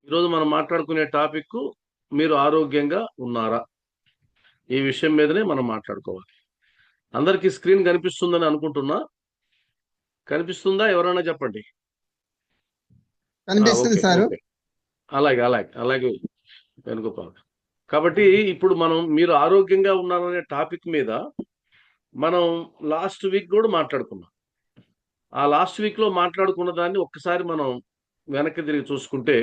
ఈరోజు మనం మాట్లాడుకునే టాపిక్ మీరు ఆరోగ్యంగా ఉన్నారా? ఈ విషయం మీదనే మనం మాట్లాడుకోవాలి. అందరికీ స్క్రీన్ కనిపిస్తుందని అనుకుంటున్నా. కనిపిస్తుందా? ఎవరైనా చెప్పండి. కనిపిస్తుంది ఓకే, సారు. ఓకే. అలాగే, అలాగే, అలాగే వేణుగోపాల్. కాబట్టి ఇప్పుడు మనం మీరు ఆరోగ్యంగా ఉన్నారనే టాపిక్ మీద మనం లాస్ట్ వీక్ కూడా మాట్లాడుకున్నాం. ఆ లాస్ట్ వీక్ లో మాట్లాడుకున్న దాన్ని ఒక్కసారి మనం వెనక్కి తిరిగి చూసుకుంటే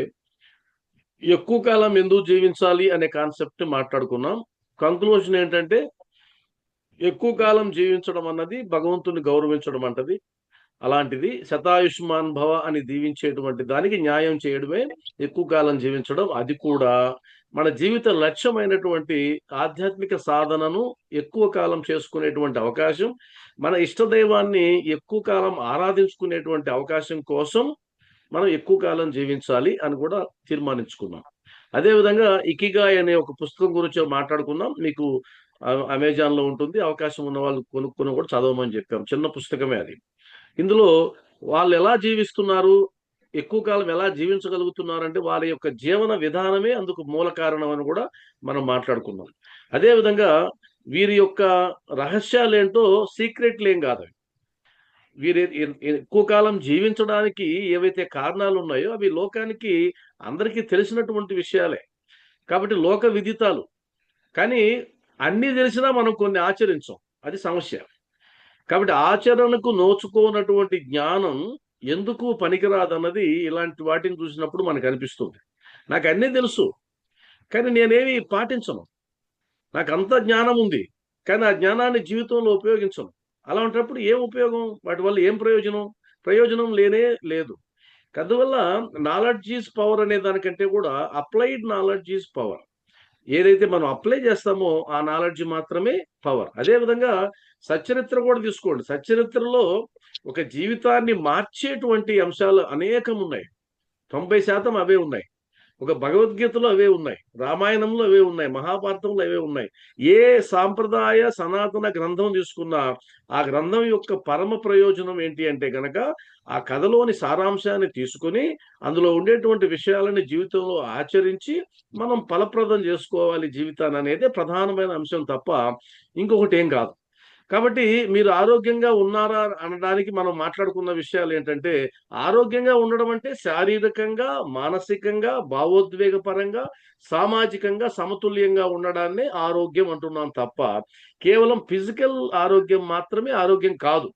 ఎక్కువ కాలం ఎందుకు జీవించాలి అనే కాన్సెప్ట్ మాట్లాడుకున్నాం. కంక్లూజన్ ఏంటంటే ఎక్కువ కాలం జీవించడం అన్నది భగవంతుని గౌరవించడం అంటది. అలాంటిది శతాయుష్మాన్ భవ అని దీవించేటువంటి దానికి న్యాయం చేయడమే ఎక్కువ కాలం జీవించడం. అది కూడా మన జీవిత లక్ష్యమైనటువంటి ఆధ్యాత్మిక సాధనను ఎక్కువ కాలం చేసుకునేటువంటి అవకాశం, మన ఇష్టదైవాన్ని ఎక్కువ కాలం ఆరాధించుకునేటువంటి అవకాశం కోసం మనం ఎక్కువ కాలం జీవించాలి అని కూడా తీర్మానించుకున్నాం. అదేవిధంగా ఇకిగాయ్ అనే ఒక పుస్తకం గురించి మాట్లాడుకున్నాం. మీకు అమెజాన్ లో ఉంటుంది. అవకాశం ఉన్న వాళ్ళు కొనుక్కొని కూడా చదవమని చెప్పాం. చిన్న పుస్తకమే అది. ఇందులో వాళ్ళు ఎలా జీవిస్తున్నారు, ఎక్కువ కాలం ఎలా జీవించగలుగుతున్నారు అంటే వాళ్ళ యొక్క జీవన విధానమే అందుకు మూల కారణం అని కూడా మనం మాట్లాడుకున్నాం. అదేవిధంగా వీరి యొక్క రహస్యాలు ఏంటో సీక్రెట్లు ఏం కాదు. వీరు ఎక్కువ కాలం జీవించడానికి ఏవైతే కారణాలు ఉన్నాయో అవి లోకానికి అందరికీ తెలిసినటువంటి విషయాలే. కాబట్టి లోక విదితాలు. కానీ అన్నీ తెలిసినా మనం కొన్ని ఆచరించం. అది సమస్య. కాబట్టి ఆచరణకు నోచుకోనటువంటి జ్ఞానం ఎందుకు పనికిరాదన్నది ఇలాంటి వాటిని చూసినప్పుడు మనకు అనిపిస్తుంది. నాకు అన్నీ తెలుసు, కానీ నేనేమి పాటించను. నాకు అంత జ్ఞానం ఉంది, కానీ ఆ జ్ఞానాన్ని జీవితంలో ఉపయోగించను. అలాంటప్పుడు ఏం ఉపయోగం? వాటి వల్ల ఏం ప్రయోజనం? ప్రయోజనం లేనే లేదు. అందువల్ల నాలెడ్జ్ ఈజ్ పవర్ అనే దానికంటే కూడా అప్లైడ్ నాలెడ్జ్ ఈజ్ పవర్. ఏదైతే మనం అప్లై చేస్తామో ఆ నాలెడ్జ్ మాత్రమే పవర్. అదేవిధంగా సచ్చరిత్ర కూడా తీసుకోండి. సచ్చరిత్రలో ఒక జీవితాన్ని మార్చేటువంటి అంశాలు అనేకం ఉన్నాయి. 90% అవే ఉన్నాయి. ఒక భగవద్గీతలో అవే ఉన్నాయి, రామాయణంలో అవే ఉన్నాయి, మహాభారతంలో అవే ఉన్నాయి. ఏ సాంప్రదాయ సనాతన గ్రంథం తీసుకున్నా ఆ గ్రంథం యొక్క పరమ ప్రయోజనం ఏంటి అంటే గనక ఆ కథలోని సారాంశాన్ని తీసుకొని అందులో ఉండేటువంటి విషయాలని జీవితంలో ఆచరించి మనం ఫలప్రదం చేసుకోవాలి జీవితాన్ని అనేది ప్రధానమైన అంశం తప్ప ఇంకొకటి ఏం కాదు. కాబట్టి మీరు ఆరోగ్యంగా ఉన్నారా అనడానికి మనం మాట్లాడుకున్న విషయాలు ఏంటంటే ఆరోగ్యంగా ఉండడం అంటే శారీరకంగా, మానసికంగా, భావోద్వేగపరంగా, సామాజికంగా సమతుల్యంగా ఉండడాన్ని ఆరోగ్యం అంటున్నాం తప్ప కేవలం ఫిజికల్ ఆరోగ్యం మాత్రమే ఆరోగ్యం కాదు.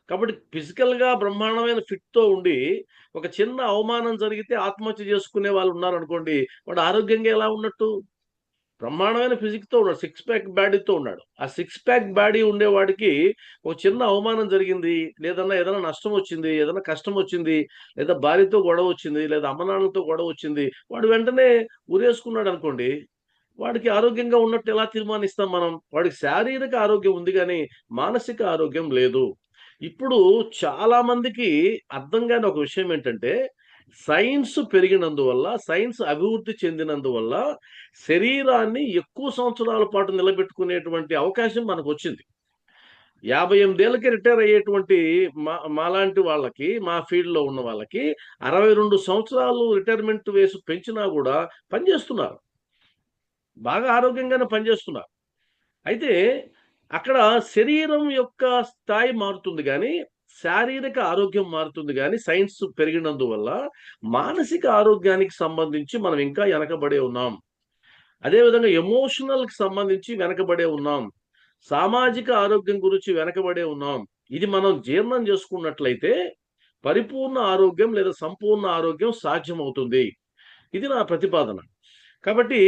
కాబట్టి ఫిజికల్ గా బ్రహ్మాండమైన ఫిట్ తో ఉండి ఒక చిన్న అవమానం జరిగితే ఆత్మహత్య చేసుకునే వాళ్ళు ఉన్నారనుకోండి, వాడు ఆరోగ్యంగా ఎలా ఉన్నట్టు? బ్రహ్మాండమైన ఫిజిక్తో ఉన్నాడు, సిక్స్ ప్యాక్ బాడీతో ఉన్నాడు. ఆ సిక్స్ ప్యాక్ బాడీ ఉండేవాడికి ఒక చిన్న అవమానం జరిగింది, లేదన్నా ఏదైనా నష్టం వచ్చింది, ఏదైనా కష్టం వచ్చింది, లేదా భార్యతో గొడవ వచ్చింది, లేదా అమ్మనాన్నలతో గొడవ వచ్చింది, వాడు వెంటనే ఉరేసుకున్నాడు అనుకోండి, వాడికి ఆరోగ్యంగా ఉన్నట్టు ఎలా తీర్మానిస్తాం మనం? వాడికి శారీరక ఆరోగ్యం ఉంది కానీ మానసిక ఆరోగ్యం లేదు. ఇప్పుడు చాలా మందికి అర్థం కాని ఒక విషయం ఏంటంటే సైన్స్ పెరిగినందువల్ల, సైన్స్ అభివృద్ధి చెందినందువల్ల శరీరాన్ని ఎక్కువ సంవత్సరాల పాటు నిలబెట్టుకునేటువంటి అవకాశం మనకు వచ్చింది. 58 ఏళ్ళకి రిటైర్ అయ్యేటువంటి మాలాంటి వాళ్ళకి, మా ఫీల్డ్ లో ఉన్న వాళ్ళకి 62 సంవత్సరాలు రిటైర్మెంట్ వేసి పెంచినా కూడా పనిచేస్తున్నారు, బాగా ఆరోగ్యంగానే పనిచేస్తున్నారు. అయితే అక్కడ శరీరం యొక్క స్థాయి మారుతుంది కానీ శారీరక ఆరోగ్యం మారుతుంది కానీ సైన్స్ పెరిగినందువల్ల మానసిక ఆరోగ్యానికి సంబంధించి మనం ఇంకా వెనకబడే ఉన్నాం. అదేవిధంగా ఎమోషనల్కి సంబంధించి వెనకబడే ఉన్నాం. సామాజిక ఆరోగ్యం గురించి వెనకబడే ఉన్నాం. ఇది మనం జీర్ణం చేసుకున్నట్లయితే పరిపూర్ణ ఆరోగ్యం లేదా సంపూర్ణ ఆరోగ్యం సాధ్యమవుతుంది. ఇది నా ప్రతిపాదన. కాబట్టి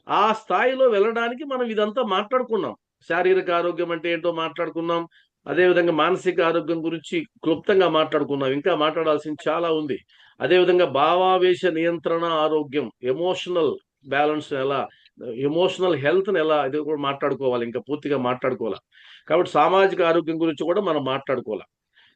ఆ స్థాయిలో వెళ్ళడానికి మనం ఇదంతా మాట్లాడుకున్నాం. శారీరక ఆరోగ్యం అంటే ఏంటో మాట్లాడుకున్నాం. అదేవిధంగా మానసిక ఆరోగ్యం గురించి క్లుప్తంగా మాట్లాడుకున్నాం. ఇంకా మాట్లాడాల్సింది చాలా ఉంది. అదేవిధంగా భావావేశ నియంత్రణ ఆరోగ్యం, ఎమోషనల్ బ్యాలెన్స్ ఎలా, ఎమోషనల్ హెల్త్ని ఎలా, ఇది కూడా మాట్లాడుకోవాలి, ఇంకా పూర్తిగా మాట్లాడుకోవాలి. కాబట్టి సామాజిక ఆరోగ్యం గురించి కూడా మనం మాట్లాడుకోవాలి.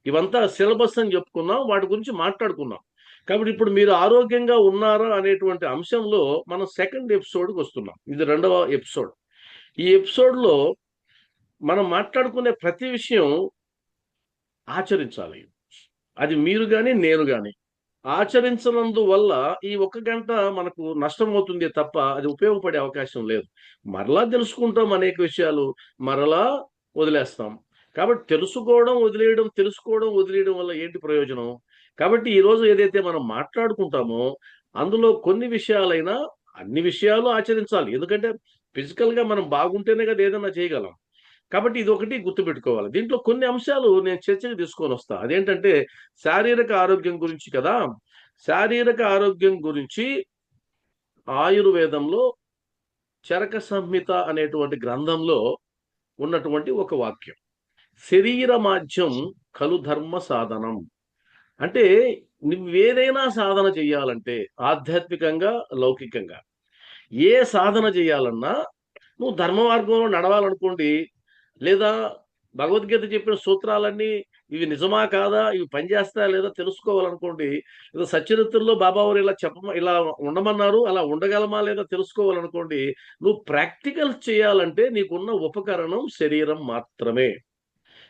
ఇవంతా సిలబస్ అని చెప్పుకున్నాం, వాటి గురించి మాట్లాడుకున్నాం. కాబట్టి ఇప్పుడు మీరు ఆరోగ్యంగా ఉన్నారా అనేటువంటి అంశంలో మనం సెకండ్ ఎపిసోడ్కి వస్తున్నాం. ఇది రెండవ ఎపిసోడ్. ఈ ఎపిసోడ్లో మనం మాట్లాడుకునే ప్రతి విషయం ఆచరించాలి. అది మీరు కానీ నేను కానీ. ఆచరించనందువల్ల ఈ ఒక్క గంట మనకు నష్టం అవుతుంది తప్ప అది ఉపయోగపడే అవకాశం లేదు. మరలా తెలుసుకుంటాం అనేక విషయాలు, మరలా వదిలేస్తాం. కాబట్టి తెలుసుకోవడం వదిలేయడం వల్ల ఏంటి ప్రయోజనం? కాబట్టి ఈరోజు ఏదైతే మనం మాట్లాడుకుంటామో అందులో కొన్ని విషయాలైనా, అన్ని విషయాలు ఆచరించాలి. ఎందుకంటే ఫిజికల్‌గా మనం బాగుంటేనే కదా ఏదన్నా చేయగలం. కాబట్టి ఇదొకటి గుర్తుపెట్టుకోవాలి. దీంట్లో కొన్ని అంశాలు నేను చర్చకు తీసుకొనొస్తా. అదేంటంటే శారీరక ఆరోగ్యం గురించి కదా! శారీరక ఆరోగ్యం గురించి ఆయుర్వేదంలో చరక సంహిత అనేటువంటి గ్రంథంలో ఉన్నటువంటి ఒక వాక్యం. శరీరమాజ్యం ఖలు ధర్మ సాధనం. అంటే నువ్వేదైనా సాధన చెయ్యాలంటే ఆధ్యాత్మికంగా, లౌకికంగా ఏ సాధన చేయాలన్నా నువ్వు ధర్మ మార్గంలో నడవాలనుకోండి, లేదా భగవద్గీత చెప్పిన సూత్రాలన్నీ ఇవి నిజమా కాదా, ఇవి పనిచేస్తాయా లేదా తెలుసుకోవాలనుకోండి, లేదా సచ్చరిత్రలో బాబావారు ఇలా ఉండమన్నారు, అలా ఉండగలమా లేదా తెలుసుకోవాలనుకోండి, నువ్వు ప్రాక్టికల్ చేయాలంటే నీకున్న ఉపకరణం శరీరం మాత్రమే.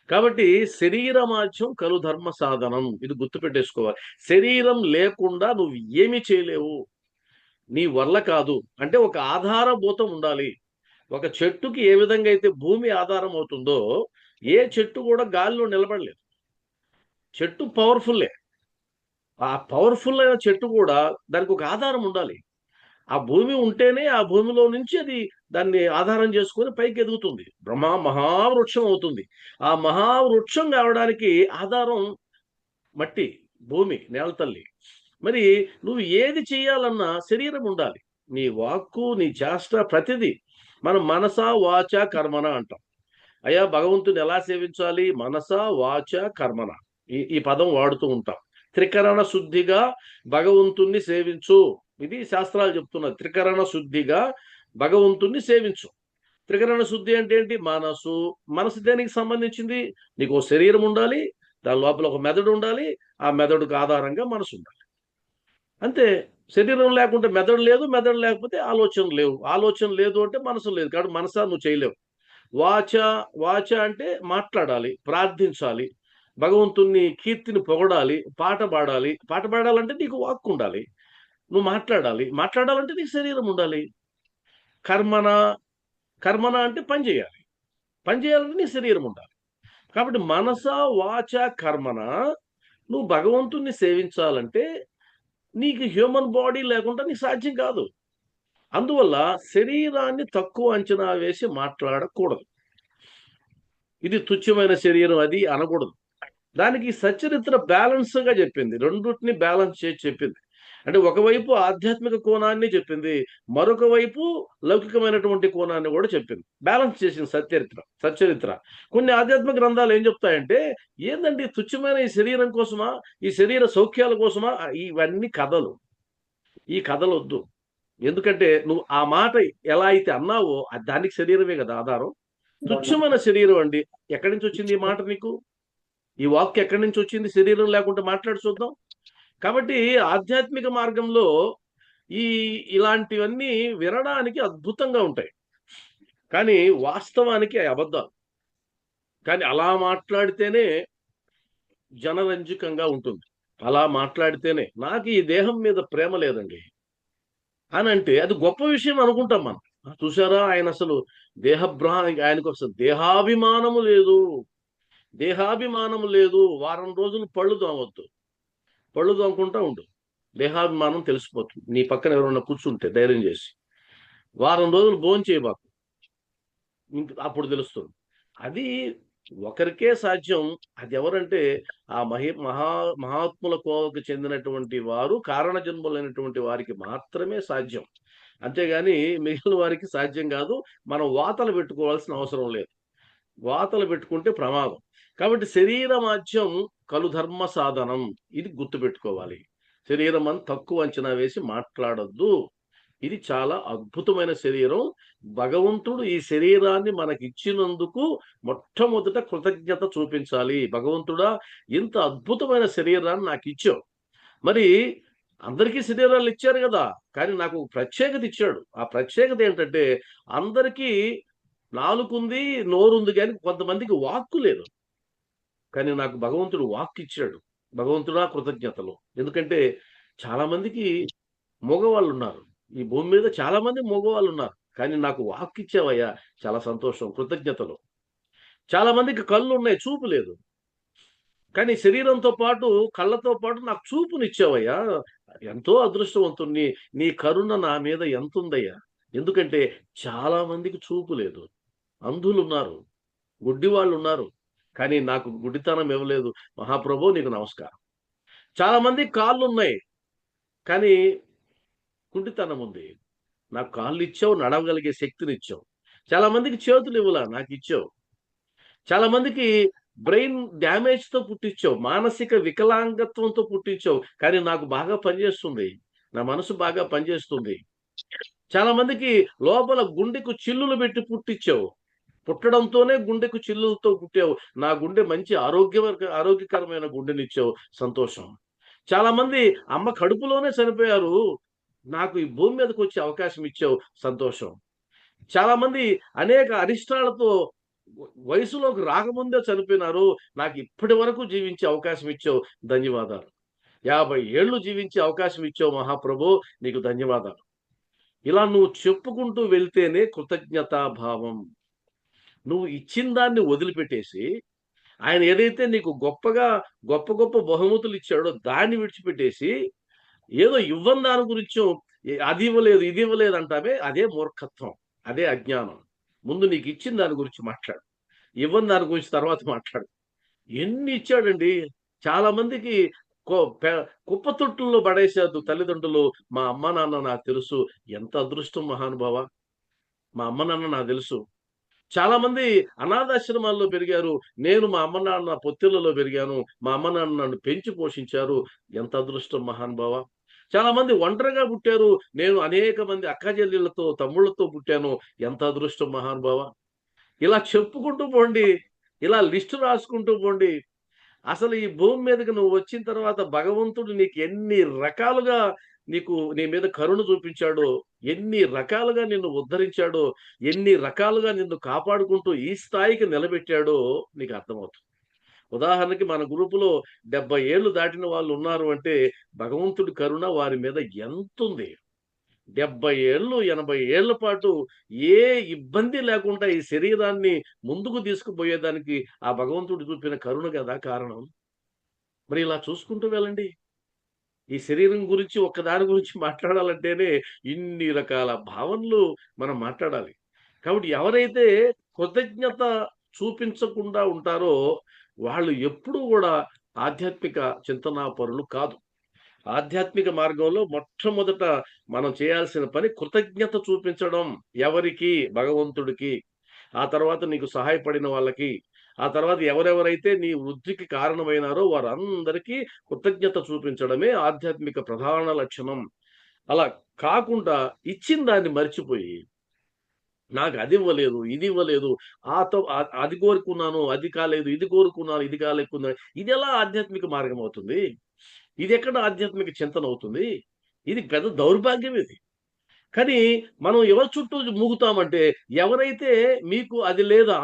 కాబట్టి శరీరమాధ్యం కలు ధర్మ సాధనం, ఇది గుర్తుపెట్టేసుకోవాలి. శరీరం లేకుండా నువ్వు ఏమీ చేయలేవు, నీ వల్ల కాదు. అంటే ఒక ఆధారభూతం ఉండాలి. ఒక చెట్టుకి ఏ విధంగా అయితే భూమి ఆధారం అవుతుందో, ఏ చెట్టు కూడా గాలిలో నిలబడలేదు. చెట్టు పవర్‌ఫుల్లే. ఆ పవర్‌ఫుల్ అయిన చెట్టు కూడా దానికి ఒక ఆధారం ఉండాలి. ఆ భూమి ఉంటేనే ఆ భూమిలో నుంచి అది దాన్ని ఆధారం చేసుకొని పైకి ఎదుగుతుంది. మహావృక్షం అవుతుంది. ఆ మహావృక్షం కావడానికి ఆధారం మట్టి, భూమి, నేల తల్లి. మరి నువ్వు ఏది చేయాలన్నా శరీరం ఉండాలి. నీ వాక్కు, నీ చేష్ట ప్రతిదీ. మనం మనస, వాచ, కర్మణ అంటాం. అయ్యా భగవంతుని ఎలా సేవించాలి? మనస, వాచ, కర్మణ. ఈ పదం వాడుతూ ఉంటాం. త్రికరణ శుద్ధిగా భగవంతుణ్ణి సేవించు. ఇది శాస్త్రాలు చెప్తున్నది. త్రికరణ శుద్ధిగా భగవంతుణ్ణి సేవించు. త్రికరణ శుద్ధి అంటే ఏంటి? మనసు. మనసు దేనికి సంబంధించింది? నీకు ఓ శరీరం ఉండాలి. దాని లోపల ఒక మెదడు ఉండాలి. ఆ మెదడుకు ఆధారంగా మనసు ఉండాలి. అంతే. శరీరం లేకుంటే మెదడు లేదు. మెదడు లేకపోతే ఆలోచనలు లేవు. ఆలోచన లేదు అంటే మనసు లేదు. కాబట్టి మనసా నువ్వు చేయలేవు. వాచ, వాచ అంటే మాట్లాడాలి, ప్రార్థించాలి, భగవంతుని కీర్తిని పొగడాలి, పాట పాడాలి. పాట పాడాలంటే నీకు వాక్కు ఉండాలి. నువ్వు మాట్లాడాలి. మాట్లాడాలంటే నీకు శరీరం ఉండాలి. కర్మన, కర్మన అంటే పని చేయాలి. పని చేయాలంటే నీ శరీరం ఉండాలి. కాబట్టి మనస, వాచ, కర్మన నువ్వు భగవంతుణ్ణి సేవించాలంటే నీకు హ్యూమన్ బాడీ లేకుండా నీకు సాధ్యం కాదు. అందువల్ల శరీరాన్ని తక్కువ అంచనా వేసి మాట్లాడకూడదు. ఇది తుచ్చమైన శరీరం అది అనకూడదు. దానికి సచ్చరిత్ర బ్యాలెన్స్‌గా చెప్పింది. రెండిటిని బ్యాలెన్స్ చేసి చెప్పింది. అంటే ఒకవైపు ఆధ్యాత్మిక కోణాన్ని చెప్పింది. మరొక వైపు లౌకికమైనటువంటి కోణాన్ని కూడా చెప్పింది. బ్యాలెన్స్ చేసింది సచ్చరిత్ర. కొన్ని ఆధ్యాత్మిక గ్రంథాలు ఏం చెప్తాయంటే, ఏందండి తుచ్చమైన ఈ శరీరం కోసమా? ఈ శరీర సౌఖ్యాల కోసమా? ఇవన్నీ కథలు. ఈ కథలొద్దు. ఎందుకంటే నువ్వు ఆ మాట ఎలా అయితే అన్నావో దానికి శరీరమే కదా ఆధారం. తుచ్చమైన శరీరం అండి. ఎక్కడి నుంచి వచ్చింది ఈ మాట నీకు? ఈ వాక్ ఎక్కడి నుంచి వచ్చింది? శరీరం లేకుండా మాట్లాడి చూద్దాం. కాబట్టి ఆధ్యాత్మిక మార్గంలో ఈ ఇలాంటివన్నీ వినడానికి అద్భుతంగా ఉంటాయి. కానీ వాస్తవానికి అయి అబద్ధాలు. కానీ అలా మాట్లాడితేనే జనరంజకంగా ఉంటుంది. అలా మాట్లాడితేనే నాకు ఈ దేహం మీద ప్రేమ లేదండి అనంటే అది గొప్ప విషయం అనుకుంటాం మనం. చూసారా ఆయన అసలు ఆయనకు అసలు దేహాభిమానము లేదు. దేహాభిమానం లేదు. వారం రోజులు పళ్ళు తోమొద్దు. పళ్ళు తోముకుంటా ఉండు. దేహాభిమానం తెలిసిపోతుంది. నీ పక్కన ఎవరైనా కూర్చుంటే ధైర్యం చేసి. వారం రోజులు భోంచేయబాకు. అప్పుడు తెలుస్తుంది. అది ఒకరికే సాధ్యం. అది ఎవరంటే ఆ మహాత్ముల కోవకు చెందినటువంటి వారు, కారణ జన్ములైనటువంటి వారికి మాత్రమే సాధ్యం. అంతేగాని మిగిలిన వారికి సాధ్యం కాదు. మనం వాతలు పెట్టుకోవాల్సిన అవసరం లేదు. వాతలు పెట్టుకుంటే ప్రమాదం. కాబట్టి శరీరమాధ్యం కలు ధర్మ సాధనం. ఇది గుర్తుపెట్టుకోవాలి. శరీరం అని తక్కువ అంచనా వేసి మాట్లాడొద్దు. ఇది చాలా అద్భుతమైన శరీరం. భగవంతుడు ఈ శరీరాన్ని మనకిచ్చినందుకు మొట్టమొదట కృతజ్ఞత చూపించాలి. భగవంతుడా ఇంత అద్భుతమైన శరీరాన్ని నాకిచ్చావు. మరి అందరికీ శరీరాలు ఇచ్చారు గదా! కానీ నాకు ఒక ప్రత్యేకత ఇచ్చాడు. ఆ ప్రత్యేకత ఏంటంటే అందరికీ నాలుకుంది, నోరుంది గానీ కొంతమందికి వాక్కు లేదు. కానీ నాకు భగవంతుడు వాక్కిచ్చాడు. భగవంతుడా కృతజ్ఞతలు. ఎందుకంటే చాలా మందికి మగవాళ్ళున్నారు. ఈ భూమి మీద చాలా మంది మగవాళ్ళున్నారు. కానీ నాకు వాక్ ఇచ్చావయ్యా! చాలా సంతోషం. కృతజ్ఞతలు. చాలా మందికి కళ్ళున్నాయి. చూపు లేదు. కానీ శరీరంతో పాటు, కళ్ళతో పాటు నాకు చూపునిచ్చావయ్యా! ఎంతో అదృష్టవంతుడిని. నీ కరుణ నా మీద ఎంతుందయ్యా! ఎందుకంటే చాలా మందికి చూపు లేదు. అంధులున్నారు. గుడ్డివాళ్ళున్నారు. కానీ నాకు గుడ్డితనం ఇవ్వలేదు. మహాప్రభో నీకు నమస్కారం. చాలా మందికి కాళ్ళున్నాయి. కానీ కుంటితనం ఉంది. నాకు కాళ్ళిచ్చావు, నడవగలిగే శక్తినిచ్చావు. చాలా మందికి చేతులివ్వలా, నాకిచ్చావు. చాలా మందికి బ్రెయిన్ డ్యామేజ్‌తో పుట్టిచ్చావు. మానసిక వికలాంగత్వంతో పుట్టించావు. కానీ నాకు బాగా పనిచేస్తుంది. నా మనసు బాగా పనిచేస్తుంది. చాలా మందికి లోపల గుండెకు చిల్లులు పెట్టి పుట్టిచ్చావు. పుట్టడంతోనే గుండెకు చిల్లులతో పుట్టావు. నా గుండె మంచి ఆరోగ్యకరమైన గుండెనిచ్చావు. సంతోషం. చాలా మంది అమ్మ కడుపులోనే చనిపోయారు. నాకు ఈ భూమి మీదకొచ్చే అవకాశం ఇచ్చావు. సంతోషం. చాలా మంది అనేక అరిష్టాలతో వయసులోకి రాకముందే చనిపోయినారు. నాకు ఇప్పటి వరకు జీవించే అవకాశం ఇచ్చావు. ధన్యవాదాలు. 50 ఏళ్ళు జీవించే అవకాశం ఇచ్చావు మహాప్రభో! నీకు ధన్యవాదాలు. ఇలా నువ్వు చెప్పుకుంటూ వెళ్తేనే కృతజ్ఞతాభావం. నువ్వు ఇచ్చిన దాన్ని వదిలిపెట్టేసి, ఆయన ఏదైతే నీకు గొప్ప గొప్ప బహుమతులు ఇచ్చాడో దాన్ని విడిచిపెట్టేసి, ఏదో ఇవ్వని దాని గురించో అది ఇవ్వలేదు, ఇది ఇవ్వలేదు అంటావే అదే మూర్ఖత్వం. అదే అజ్ఞానం. ముందు నీకిచ్చిన దాని గురించి మాట్లాడు. ఇవ్వని దాని గురించి తర్వాత మాట్లాడు. ఎన్ని ఇచ్చాడండి. చాలా మందికి కొ పె కుప్పతొట్టుల్లో పడేశారు తల్లిదండ్రులు. మా అమ్మ, నాన్న నాకు తెలుసు. ఎంత అదృష్టం మహానుభావ! మా అమ్మ, నాన్న నాకు తెలుసు. చాలా మంది అనాథాశ్రమాల్లో పెరిగారు. నేను మా అమ్మ, నాన్న పొత్తిళ్లలో పెరిగాను. మా అమ్మ, నాన్న నన్ను పెంచి పోషించారు. ఎంత అదృష్టం మహానుభావ! చాలా మంది ఒంటరిగా పుట్టారు. నేను అనేక మంది అక్కచెల్లెళ్ళతో, తమ్ముళ్ళతో పుట్టాను. ఎంత అదృష్టం మహానుభావ! ఇలా చెప్పుకుంటూ పోండి. ఇలా లిస్ట్ రాసుకుంటూ పోండి. అసలు ఈ భూమి మీదకి నువ్వు వచ్చిన తర్వాత భగవంతుడు నీకు ఎన్ని రకాలుగా నీ మీద కరుణ చూపించాడో, ఎన్ని రకాలుగా నిన్ను ఉద్ధరించాడో, ఎన్ని రకాలుగా నిన్ను కాపాడుకుంటూ ఈ స్థాయికి నిలబెట్టాడో నీకు అర్థమవుతుంది. ఉదాహరణకి మన గ్రూపులో 70 ఏళ్ళు దాటిన వాళ్ళు ఉన్నారు అంటే భగవంతుడి కరుణ వారి మీద ఎంతుంది. 70 ఏళ్ళు, 80 ఏళ్ల పాటు ఏ ఇబ్బంది లేకుండా ఈ శరీరాన్ని ముందుకు తీసుకుపోయేదానికి ఆ భగవంతుడు చూపిన కరుణ గదా కారణం. మరి ఇలా చూసుకుంటూ వెళ్ళండి. ఈ శరీరం గురించి ఒక్కదాని గురించి మాట్లాడాలంటేనే ఇన్ని రకాల భావనలు మనం మాట్లాడాలి. కాబట్టి ఎవరైతే కృతజ్ఞత చూపించకుండా ఉంటారో వాళ్ళు ఎప్పుడూ గూడా ఆధ్యాత్మిక చింతనాపరులు కాదు. ఆధ్యాత్మిక మార్గంలో మొట్టమొదట మనం చేయాల్సిన పని కృతజ్ఞత చూపించడం. ఎవరికి? భగవంతుడికి. ఆ తర్వాత నీకు సహాయపడిన వాళ్ళకి. ఆ తర్వాత ఎవరెవరైతే నీ వృద్ధికి కారణమైనారో వారందరికీ కృతజ్ఞత చూపించడమే ఆధ్యాత్మిక ప్రధాన లక్షణం. అలా కాకుండా ఇచ్చిన దాన్ని మర్చిపోయి, నాకు అదివ్వలేదు, ఇదివ్వలేదు, అది కోరుకున్నాను, అది కాలేదు, ఇది కోరుకున్నాను, ఇది కాలేకున్నా ఇదెలా ఆధ్యాత్మిక మార్గం అవుతుంది? ఇదెక్కడ ఆధ్యాత్మిక చింతనవుతుంది? ఇది పెద్ద దౌర్భాగ్యం ఇది. కానీ మనం ఎవరి చుట్టూ మూగుతామంటే, ఎవరైతే మీకు అది లేదా,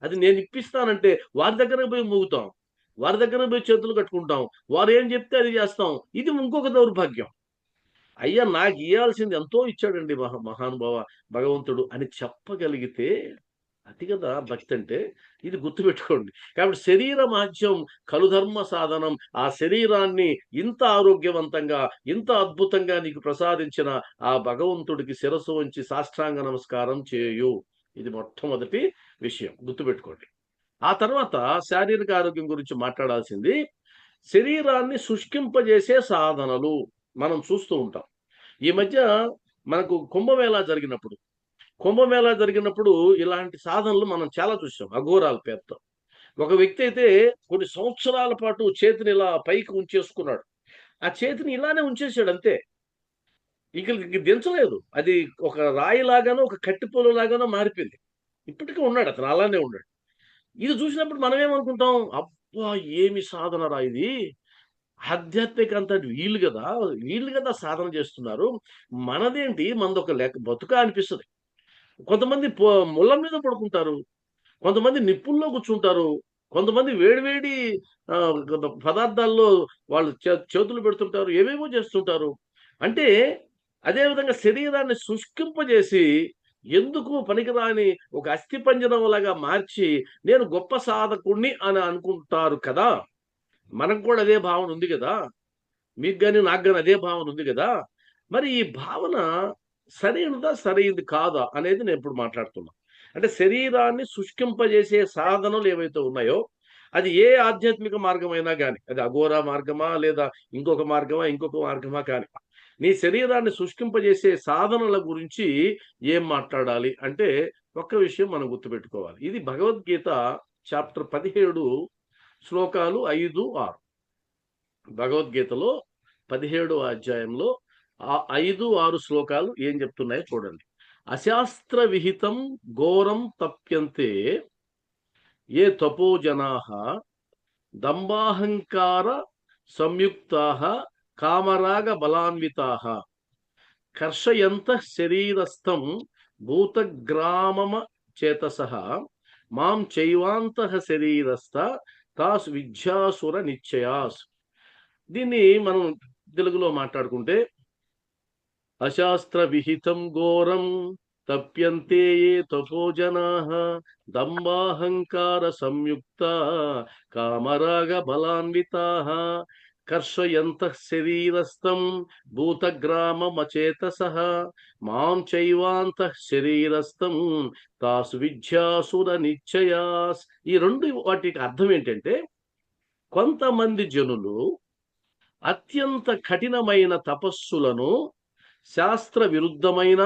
అది నేనిప్పిస్తానంటే వారి దగ్గరకి పోయి మూగుతాం. వారి దగ్గరకి పోయి చేతులు కట్టుకుంటాం. వారేం చెప్తే అది చేస్తాం. ఇది ఇంకొక దౌర్భాగ్యం. అయ్యా నాకియ్యాల్సింది ఎంతో ఇచ్చాడండి మహానుభావ భగవంతుడు అని చెప్పగలిగితే, అది కదా భక్తంటే. ఇది గుర్తుపెట్టుకోండి. కాబట్టి శరీర మాధ్యం కలుధర్మ సాధనం. ఆ శరీరాన్ని ఇంత ఆరోగ్యవంతంగా, ఇంత అద్భుతంగా నీకు ప్రసాదించిన ఆ భగవంతుడికి శిరస్సు వంచి సాష్టాంగ నమస్కారం చేయు. ఇది మొట్టమొదటి విషయం. గుర్తుపెట్టుకోండి. ఆ తర్వాత శారీరక ఆరోగ్యం గురించి మాట్లాడాల్సింది శరీరాన్ని శుష్కింపజేసే సాధనలు మనం చూస్తూ ఉంటాం. ఈ మధ్య మనకు కుంభమేళా జరిగినప్పుడు ఇలాంటి సాధనలు మనం చాలా చూసాం. అఘోరాల పేరుతో. ఒక వ్యక్తి అయితే కొన్ని సంవత్సరాల పాటు చేతిని ఇలా పైకి ఉంచేసుకున్నాడు. ఆ చేతిని ఇలానే ఉంచేసాడు అంతే. ఇంక దించలేదు. అది ఒక రాయిలాగానో, ఒక కట్టెపుల్లలాగానో మారిపోయింది. ఇప్పటికి ఉన్నాడు అతను అలానే ఉన్నాడు. ఇది చూసినప్పుడు మనం ఏమనుకుంటాం? అబ్బా! ఏమి సాధనరా ఇది. ఆధ్యాత్మిక అంతటి వీళ్ళు గదా సాధన చేస్తున్నారు. మనదేంటి మనదొక బతుకా అనిపిస్తది. కొంతమంది ముళ్ళ మీద పడుకుంటారు. కొంతమంది నిప్పుల్లో కూర్చుంటారు. కొంతమంది వేడివేడి ఆ, పదార్థాల్లో వాళ్ళు చేతులు పెడుతుంటారు, ఏమేమో చేస్తుంటారు. అంటే అదే విధంగా శరీరాన్ని శుష్కింపజేసి ఎందుకు పనికిరాని ఒక అస్థిపంజరం లాగా మార్చి నేను గొప్ప సాధకుణ్ణి అని అనుకుంటారు కదా. మనకు కూడా అదే భావన ఉంది కదా, మీకు కానీ నాకు కానీ అదే భావన ఉంది కదా. మరి ఈ భావన సరైనదా సరైనది కాదా అనేది నేను ఇప్పుడు మాట్లాడుతున్నా. అంటే శరీరాన్ని శుష్కింపజేసే సాధనలు ఏవైతే ఉన్నాయో, అది ఏ ఆధ్యాత్మిక మార్గమైనా కానీ, అది అఘోరా మార్గమా లేదా ఇంకొక మార్గమా ఇంకొక మార్గమా కానీ, నీ శరీరాన్ని శుష్కింపజేసే సాధనల గురించి ఏం మాట్లాడాలి అంటే ఒక్క విషయం మనం గుర్తుపెట్టుకోవాలి. ఇది భగవద్గీత చాప్టర్ 17 శ్లోకాలు 5, 6. భగవద్గీతలో 17వ అధ్యాయంలో ఆ 5, 6 శ్లోకాలు ఏం చెప్తున్నాయో చూడండి. అశాస్త్ర విహితం ఘోరం తప్యంతే ఏ తపో జనాః దంబాహంకార సంయుక్తాః కామరాగ బలాన్వితాః కర్షయంతః శరీరస్థం భూతగ్రామమ చేతసః మాం చైవాంతః శరీరస్థ తాస్ విద్యాసుర నిశ్చయాస్. దీన్ని మనం తెలుగులో మాట్లాడుకుంటే, అశాస్త్ర విహితం ఘోరం తప్యంతే ఏ తపో జనాః దంబాహంకార సంయుక్త కామరాగ బలాన్వితాః కర్షయంతః శరీరస్థం భూతగ్రామమచేతసః మాం చైవాంతః శరీరస్థం తాసు విద్యాసుర నిశ్చయాస్. ఈ రెండు వాటికి అర్థం ఏంటంటే, కొంతమంది జనులు అత్యంత కఠినమైన తపస్సులను శాస్త్ర విరుద్ధమైన,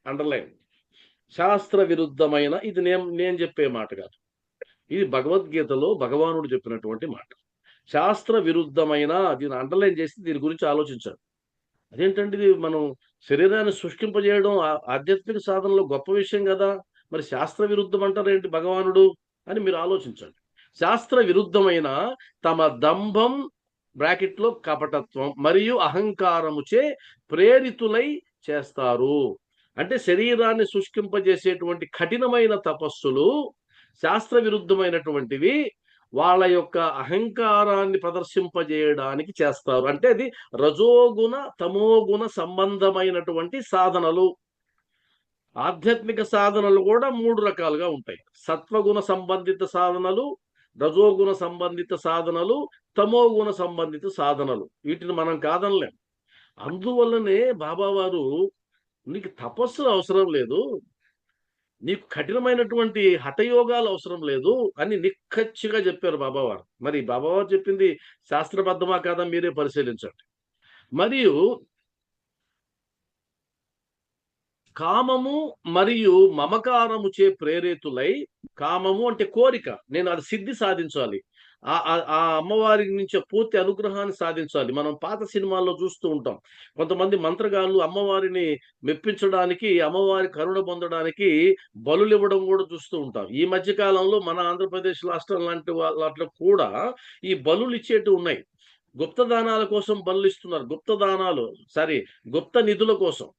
అండర్లైన్, శాస్త్ర విరుద్ధమైన, ఇది నేను చెప్పే మాట కాదు, ఇది భగవద్గీతలో భగవానుడు చెప్పినటువంటి మాట. శాస్త్ర విరుద్ధమైన, దీన్ని అండర్లైన్ చేసి దీని గురించి ఆలోచించాలి. అదేంటండి ఇది, మనం శరీరాన్ని శుష్కింపజేయడం ఆధ్యాత్మిక సాధనలో గొప్ప విషయం కదా, మరి శాస్త్ర విరుద్ధం అంటారు ఏంటి భగవానుడు అని మీరు ఆలోచించండి. శాస్త్ర విరుద్ధమైన తమ దంభం బ్రాకెట్లో కపటత్వం మరియు అహంకారముచే ప్రేరితులై చేస్తారు. అంటే శరీరాన్ని శుష్కింపజేసేటువంటి కఠినమైన తపస్సులు శాస్త్ర విరుద్ధమైనటువంటివి, వాళ్ళ యొక్క అహంకారాన్ని ప్రదర్శింపజేయడానికి చేస్తారు. అంటే అది రజోగుణ తమోగుణ సంబంధమైనటువంటి సాధనలు. ఆధ్యాత్మిక సాధనలు కూడా 3 రకాలుగా ఉంటాయి. సత్వగుణ సంబంధిత సాధనలు, రజోగుణ సంబంధిత సాధనలు, తమోగుణ సంబంధిత సాధనలు. వీటిని మనం కాదనలేం. అందువల్లనే బాబావారు నీకు తపస్సులు అవసరం లేదు, నీకు కఠినమైనటువంటి హఠయోగాలు అవసరం లేదు అని నిక్కచ్చిగా చెప్పారు బాబావారు. మరి బాబావారు చెప్పింది శాస్త్రబద్ధమా కాదా మీరే పరిశీలించండి. మరియు కామము మరియు మమకారము చే ప్రేరేతులై, కామము అంటే కోరిక, నేను అది సిద్ధి సాధించాలి, ఆ అమ్మవారి నుంచి పూర్తి అనుగ్రహాన్ని సాధించాలి. మనం పాత సినిమాల్లో చూస్తూ ఉంటాం, కొంతమంది మంత్రగాళ్ళు అమ్మవారిని మెప్పించడానికి, అమ్మవారి కరుణ పొందడానికి బలులు ఇవ్వడం కూడా చూస్తూ ఉంటాం. ఈ మధ్య కాలంలో మన ఆంధ్రప్రదేశ్ రాష్ట్రం లాంటి వాటిలో కూడా ఈ బలులు ఇచ్చేటివి ఉన్నాయి. గుప్త దానాల కోసం బలులు ఇస్తున్నారు. గుప్త దానాలు, సారీ, గుప్త నిధుల కోసం,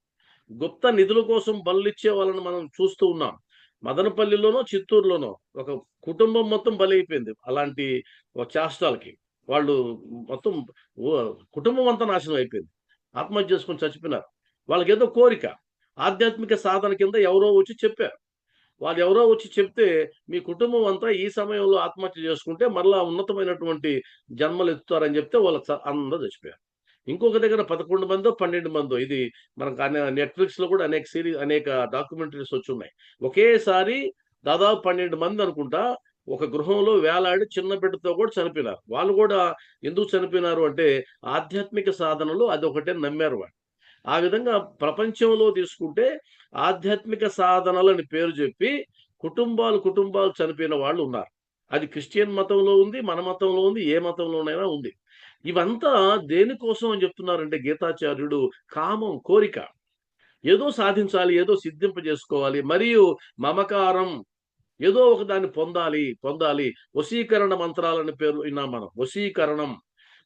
గుప్త నిధుల కోసం బలిచ్చే వాళ్ళని మనం చూస్తూ ఉన్నాం. మదనపల్లిలోనో చిత్తూరులోనో ఒక కుటుంబం మొత్తం బలైపోయింది అలాంటి చేష్టాలకి. వాళ్ళు మొత్తం కుటుంబం అంతా నాశనం అయిపోయింది, ఆత్మహత్య చేసుకొని చచ్చిపోయినారు. వాళ్ళకి ఏదో కోరిక, ఆధ్యాత్మిక సాధన కింద ఎవరో వచ్చి చెప్పారు. వాళ్ళు ఎవరో వచ్చి చెప్తే మీ కుటుంబం అంతా ఈ సమయంలో ఆత్మహత్య చేసుకుంటే మరలా ఉన్నతమైనటువంటి జన్మలు ఎత్తుతారని చెప్తే వాళ్ళు అందరూ చచ్చిపోయారు. ఇంకొక దగ్గర 11 మందో 12 మందో, ఇది మనకు నెట్ఫ్లిక్స్ లో కూడా అనేక డాక్యుమెంటరీస్ వచ్చి ఉన్నాయి. ఒకేసారి దాదాపు 12 మంది అనుకుంటా ఒక గృహంలో వేలాడి చిన్న బిడ్డతో కూడా చనిపోయినారు. వాళ్ళు కూడా ఎందుకు చనిపోయినారు అంటే ఆధ్యాత్మిక సాధనలు అదొకటే నమ్మారు వాళ్ళు. ఆ విధంగా ప్రపంచంలో తీసుకుంటే ఆధ్యాత్మిక సాధనలని పేరు చెప్పి కుటుంబాలు చనిపోయిన వాళ్ళు ఉన్నారు. అది క్రిస్టియన్ మతంలో ఉంది, మన మతంలో ఉంది, ఏ మతంలోనైనా ఉంది. ఇవంతా దేనికోసం అని చెప్తున్నారంటే గీతాచార్యుడు, కామం, కోరిక, ఏదో సాధించాలి, ఏదో సిద్ధింపజేసుకోవాలి, మరియు మమకారం, ఏదో ఒక దాన్ని పొందాలి. వశీకరణ మంత్రాలని పేరు విన్నాం మనం. వశీకరణం,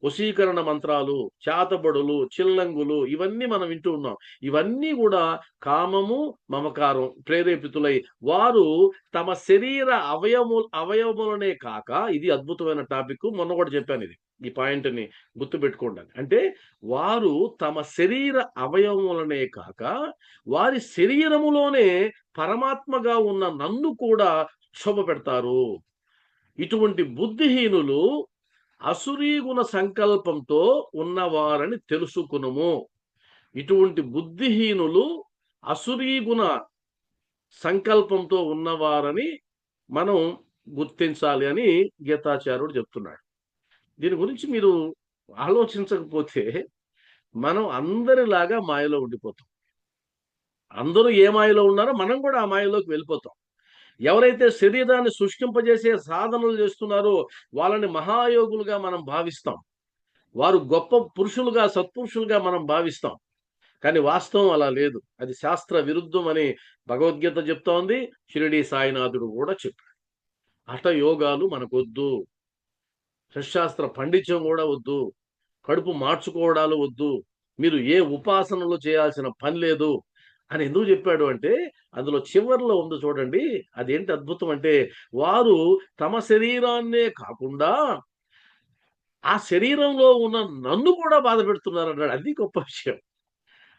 వశీకరణ మంత్రాలు, చేతబడులు, చిల్లంగులు ఇవన్నీ మనం వింటూ ఉన్నాం. ఇవన్నీ కూడా కామము, మమకారం ప్రేరేపితులై వారు తమ శరీర అవయవములనే కాక, ఇది అద్భుతమైన టాపిక్, మొన్న కూడా చెప్పాను ఇది, ఈ పాయింట్ని గుర్తుపెట్టుకోండి. అంటే వారు తమ శరీర అవయవములనే కాక వారి శరీరములోనే పరమాత్మగా ఉన్న నన్ను కూడా క్షోభ పెడతారు. ఇటువంటి బుద్ధిహీనులు అసురీగుణ సంకల్పంతో ఉన్నవారని తెలుసుకునుము. ఇటువంటి బుద్ధిహీనులు అసురీగుణ సంకల్పంతో ఉన్నవారని మనం గుర్తించాలి అని గీతాచార్యుడు చెప్తున్నాడు. దీని గురించి మీరు ఆలోచించకపోతే మనం అందరిలాగా మాయలో ఉండిపోతాం. అందరూ ఏ మాయలో ఉన్నారో మనం కూడా ఆ మాయలోకి వెళ్ళిపోతాం. ఎవరైతే శరీరాన్ని సృష్టింపజేసే సాధనలు చేస్తున్నారో వాళ్ళని మహాయోగులుగా మనం భావిస్తాం. వారు గొప్ప పురుషులుగా, సత్పురుషులుగా మనం భావిస్తాం. కానీ వాస్తవం అలా లేదు. అది శాస్త్ర విరుద్ధం అని భగవద్గీత చెప్తోంది. షిరిడి సాయినాథుడు కూడా చెప్పాడు. హఠ యోగాలు మనకొద్దు, షట్శాస్త్ర పండిత్యం కూడా వద్దు, కడుపు మార్చుకోవడాలు వద్దు, మీరు ఏ ఉపాసనలు చేయాల్సిన పని లేదు అని ఎందుకు చెప్పాడు అంటే, అందులో చివర్లో ఉంది చూడండి, అదేంటి అద్భుతం అంటే, వారు తమ శరీరాన్నే కాకుండా ఆ శరీరంలో ఉన్న నన్ను కూడా బాధ పెడుతున్నారు అన్నాడు. అది గొప్ప విషయం.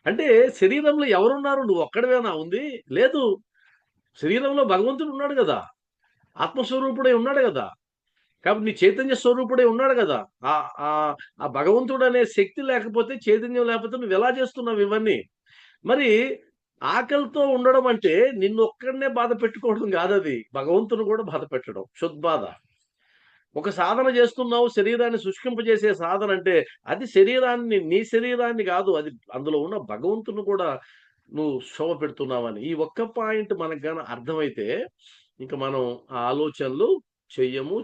అంటే శరీరంలో ఎవరున్నారు? నువ్వు ఒక్కడివేనా ఉంది? లేదు. శరీరంలో భగవంతుడు ఉన్నాడు కదా, ఆత్మస్వరూపుడై ఉన్నాడు కదా, కాబట్టి నీ చైతన్య స్వరూపుడే ఉన్నాడు కదా. ఆ ఆ ఆ భగవంతుడు అనే శక్తి లేకపోతే, చైతన్యం లేకపోతే నువ్వు ఎలా చేస్తున్నావు ఇవన్నీ? మరి ఆకలితో ఉండడం అంటే నిన్ను ఒక్కడనే బాధ పెట్టుకోవడం కాదది, భగవంతుని కూడా బాధ పెట్టడం, క్షుద్బాధ. ఒక సాధన చేస్తున్నావు, శరీరాన్ని శుష్కింపజేసే సాధన అంటే అది శరీరాన్ని, నీ శరీరాన్ని కాదు, అది అందులో ఉన్న భగవంతుని కూడా నువ్వు శోభ పెడుతున్నావని. ఈ ఒక్క పాయింట్ మనకు గాన అర్థమైతే ఇంక మనం ఆ ఆలోచనలు చెయ్యము.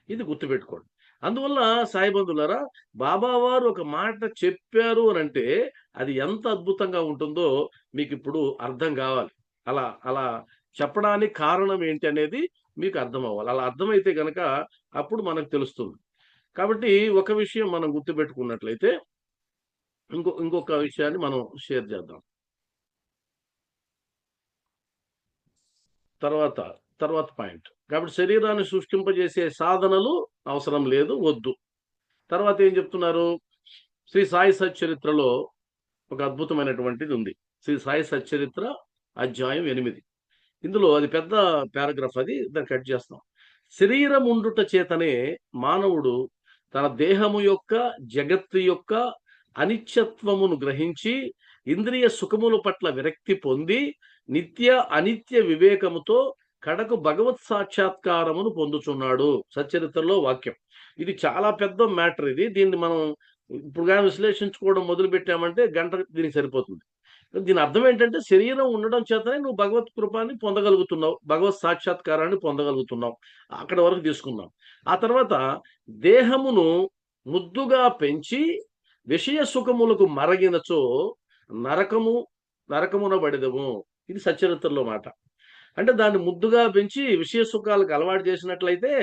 ఇది గుర్తుపెట్టుకోండి. అందువల్ల సాయిబంధులారా, బాబావారు ఒక మాట చెప్పారు అనంటే అది ఎంత అద్భుతంగా ఉంటుందో మీకు ఇప్పుడు అర్థం కావాలి. అలా అలా చెప్పడానికి కారణం ఏంటి అనేది మీకు అర్థం అవ్వాలి. అలా అర్థమైతే గనక అప్పుడు మనకు తెలుస్తుంది. కాబట్టి ఒక విషయం మనం గుర్తుపెట్టుకున్నట్లయితే ఇంకొక విషయాన్ని మనం షేర్ చేద్దాం. తర్వాత పాయింట్. కాబట్టి శరీరాన్ని సృష్టింపజేసే సాధనలు అవసరం లేదు, వద్దు. తర్వాత ఏం చెప్తున్నారు? శ్రీ సాయి సచ్చరిత్రలో ఒక అద్భుతమైనటువంటిది ఉంది. శ్రీ సాయి సచ్చరిత్ర అధ్యాయం 8. ఇందులో అది పెద్ద పారాగ్రాఫ్, అది దాన్ని కట్ చేస్తాం. శరీరం ఉండుట చేతనే మానవుడు తన దేహము యొక్క, జగత్తు యొక్క అనిత్యత్వమును గ్రహించి ఇంద్రియ సుఖముల పట్ల విరక్తి పొంది నిత్య అనిత్య వివేకముతో కడకు భగవత్ సాక్షాత్కారమును పొందుచున్నాడు. సచ్చరిత్రలో వాక్యం. ఇది చాలా పెద్ద మ్యాటర్. దీన్ని మనం ఇప్పుడు కానీ విశ్లేషించుకోవడం మొదలు పెట్టామంటే గంట దీనికి సరిపోతుంది. దీని అర్థం ఏంటంటే, శరీరం ఉండడం చేతనే నువ్వు భగవత్ కృపాన్ని పొందగలుగుతున్నావు, భగవత్ సాక్షాత్కారాన్ని పొందగలుగుతున్నావు. అక్కడ వరకు తీసుకున్నాం. ఆ తర్వాత దేహమును ముద్దుగా పెంచి విషయ సుఖములకు మరగినచో నరకమున పడెదము. ఇది సచ్చరిత్రలో మాట. అంటే దాన్ని ముద్దుగా పెంచి విషయ సుఖాలకు అలవాటు చేసినట్లయితే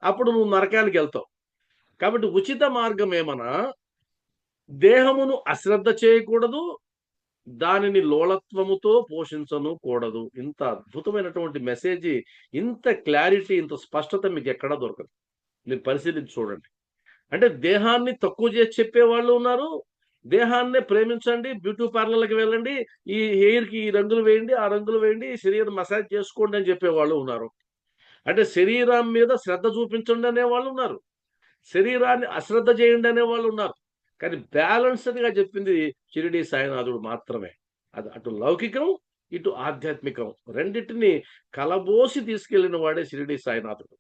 అప్పుడు నువ్వు నరకానికి వెళ్తావు. కాబట్టి ఉచిత మార్గం ఏమన్నా, దేహమును అశ్రద్ధ చేయకూడదు, దానిని లోలత్వముతో పోషించను కూడదు. ఇంత అద్భుతమైనటువంటి మెసేజ్, ఇంత క్లారిటీ, ఇంత స్పష్టత మీకు ఎక్కడా దొరకదు. మీరు పరిశీలించి చూడండి. అంటే దేహాన్ని తక్కువ చేసి చెప్పేవాళ్ళు ఉన్నారు, దేహాన్నే ప్రేమించండి, బ్యూటీ పార్లర్కి వెళ్ళండి, ఈ హెయిర్కి ఈ రంగులు వేయండి, ఆ రంగులు వేయండి, శరీరం మసాజ్ చేసుకోండి అని చెప్పేవాళ్ళు ఉన్నారు. అంటే శరీరం మీద శ్రద్ధ చూపించండి అనేవాళ్ళు ఉన్నారు, శరీరాన్ని అశ్రద్ధ చేయండి అనేవాళ్ళు ఉన్నారు. కానీ బ్యాలెన్స్డ్గా చెప్పింది షిరిడి సాయినాథుడు మాత్రమే. అది అటు లౌకికం, ఇటు ఆధ్యాత్మికం, రెండింటిని కలబోసి తీసుకెళ్లిన వాడే షిరిడి సాయినాథుడు.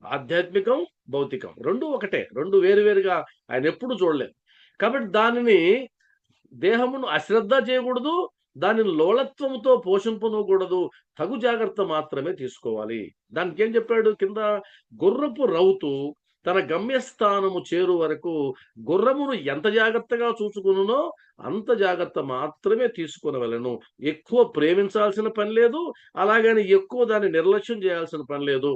ఆధ్యాత్మికం, భౌతికం రెండు ఒకటే, రెండు వేరువేరుగా ఆయన ఎప్పుడు చూడలేదు. కాబట్టి దానిని, దేహమును అశ్రద్ధ చేయకూడదు, దానిని లోలత్వముతో పోషింపనకూడదు, తగు జాగ్రత్త మాత్రమే తీసుకోవాలి. దానికి ఏం చెప్పాడు కింద? గుర్రపు రౌతు తన గమ్యస్థానము చేరు వరకు గుర్రమును ఎంత జాగ్రత్తగా చూసుకునునో అంత జాగ్రత్త మాత్రమే తీసుకునవలెను. ఎక్కువ ప్రేమించాల్సిన పని లేదు, అలాగని ఎక్కువ దాన్ని నిర్లక్ష్యం చేయాల్సిన పని లేదు.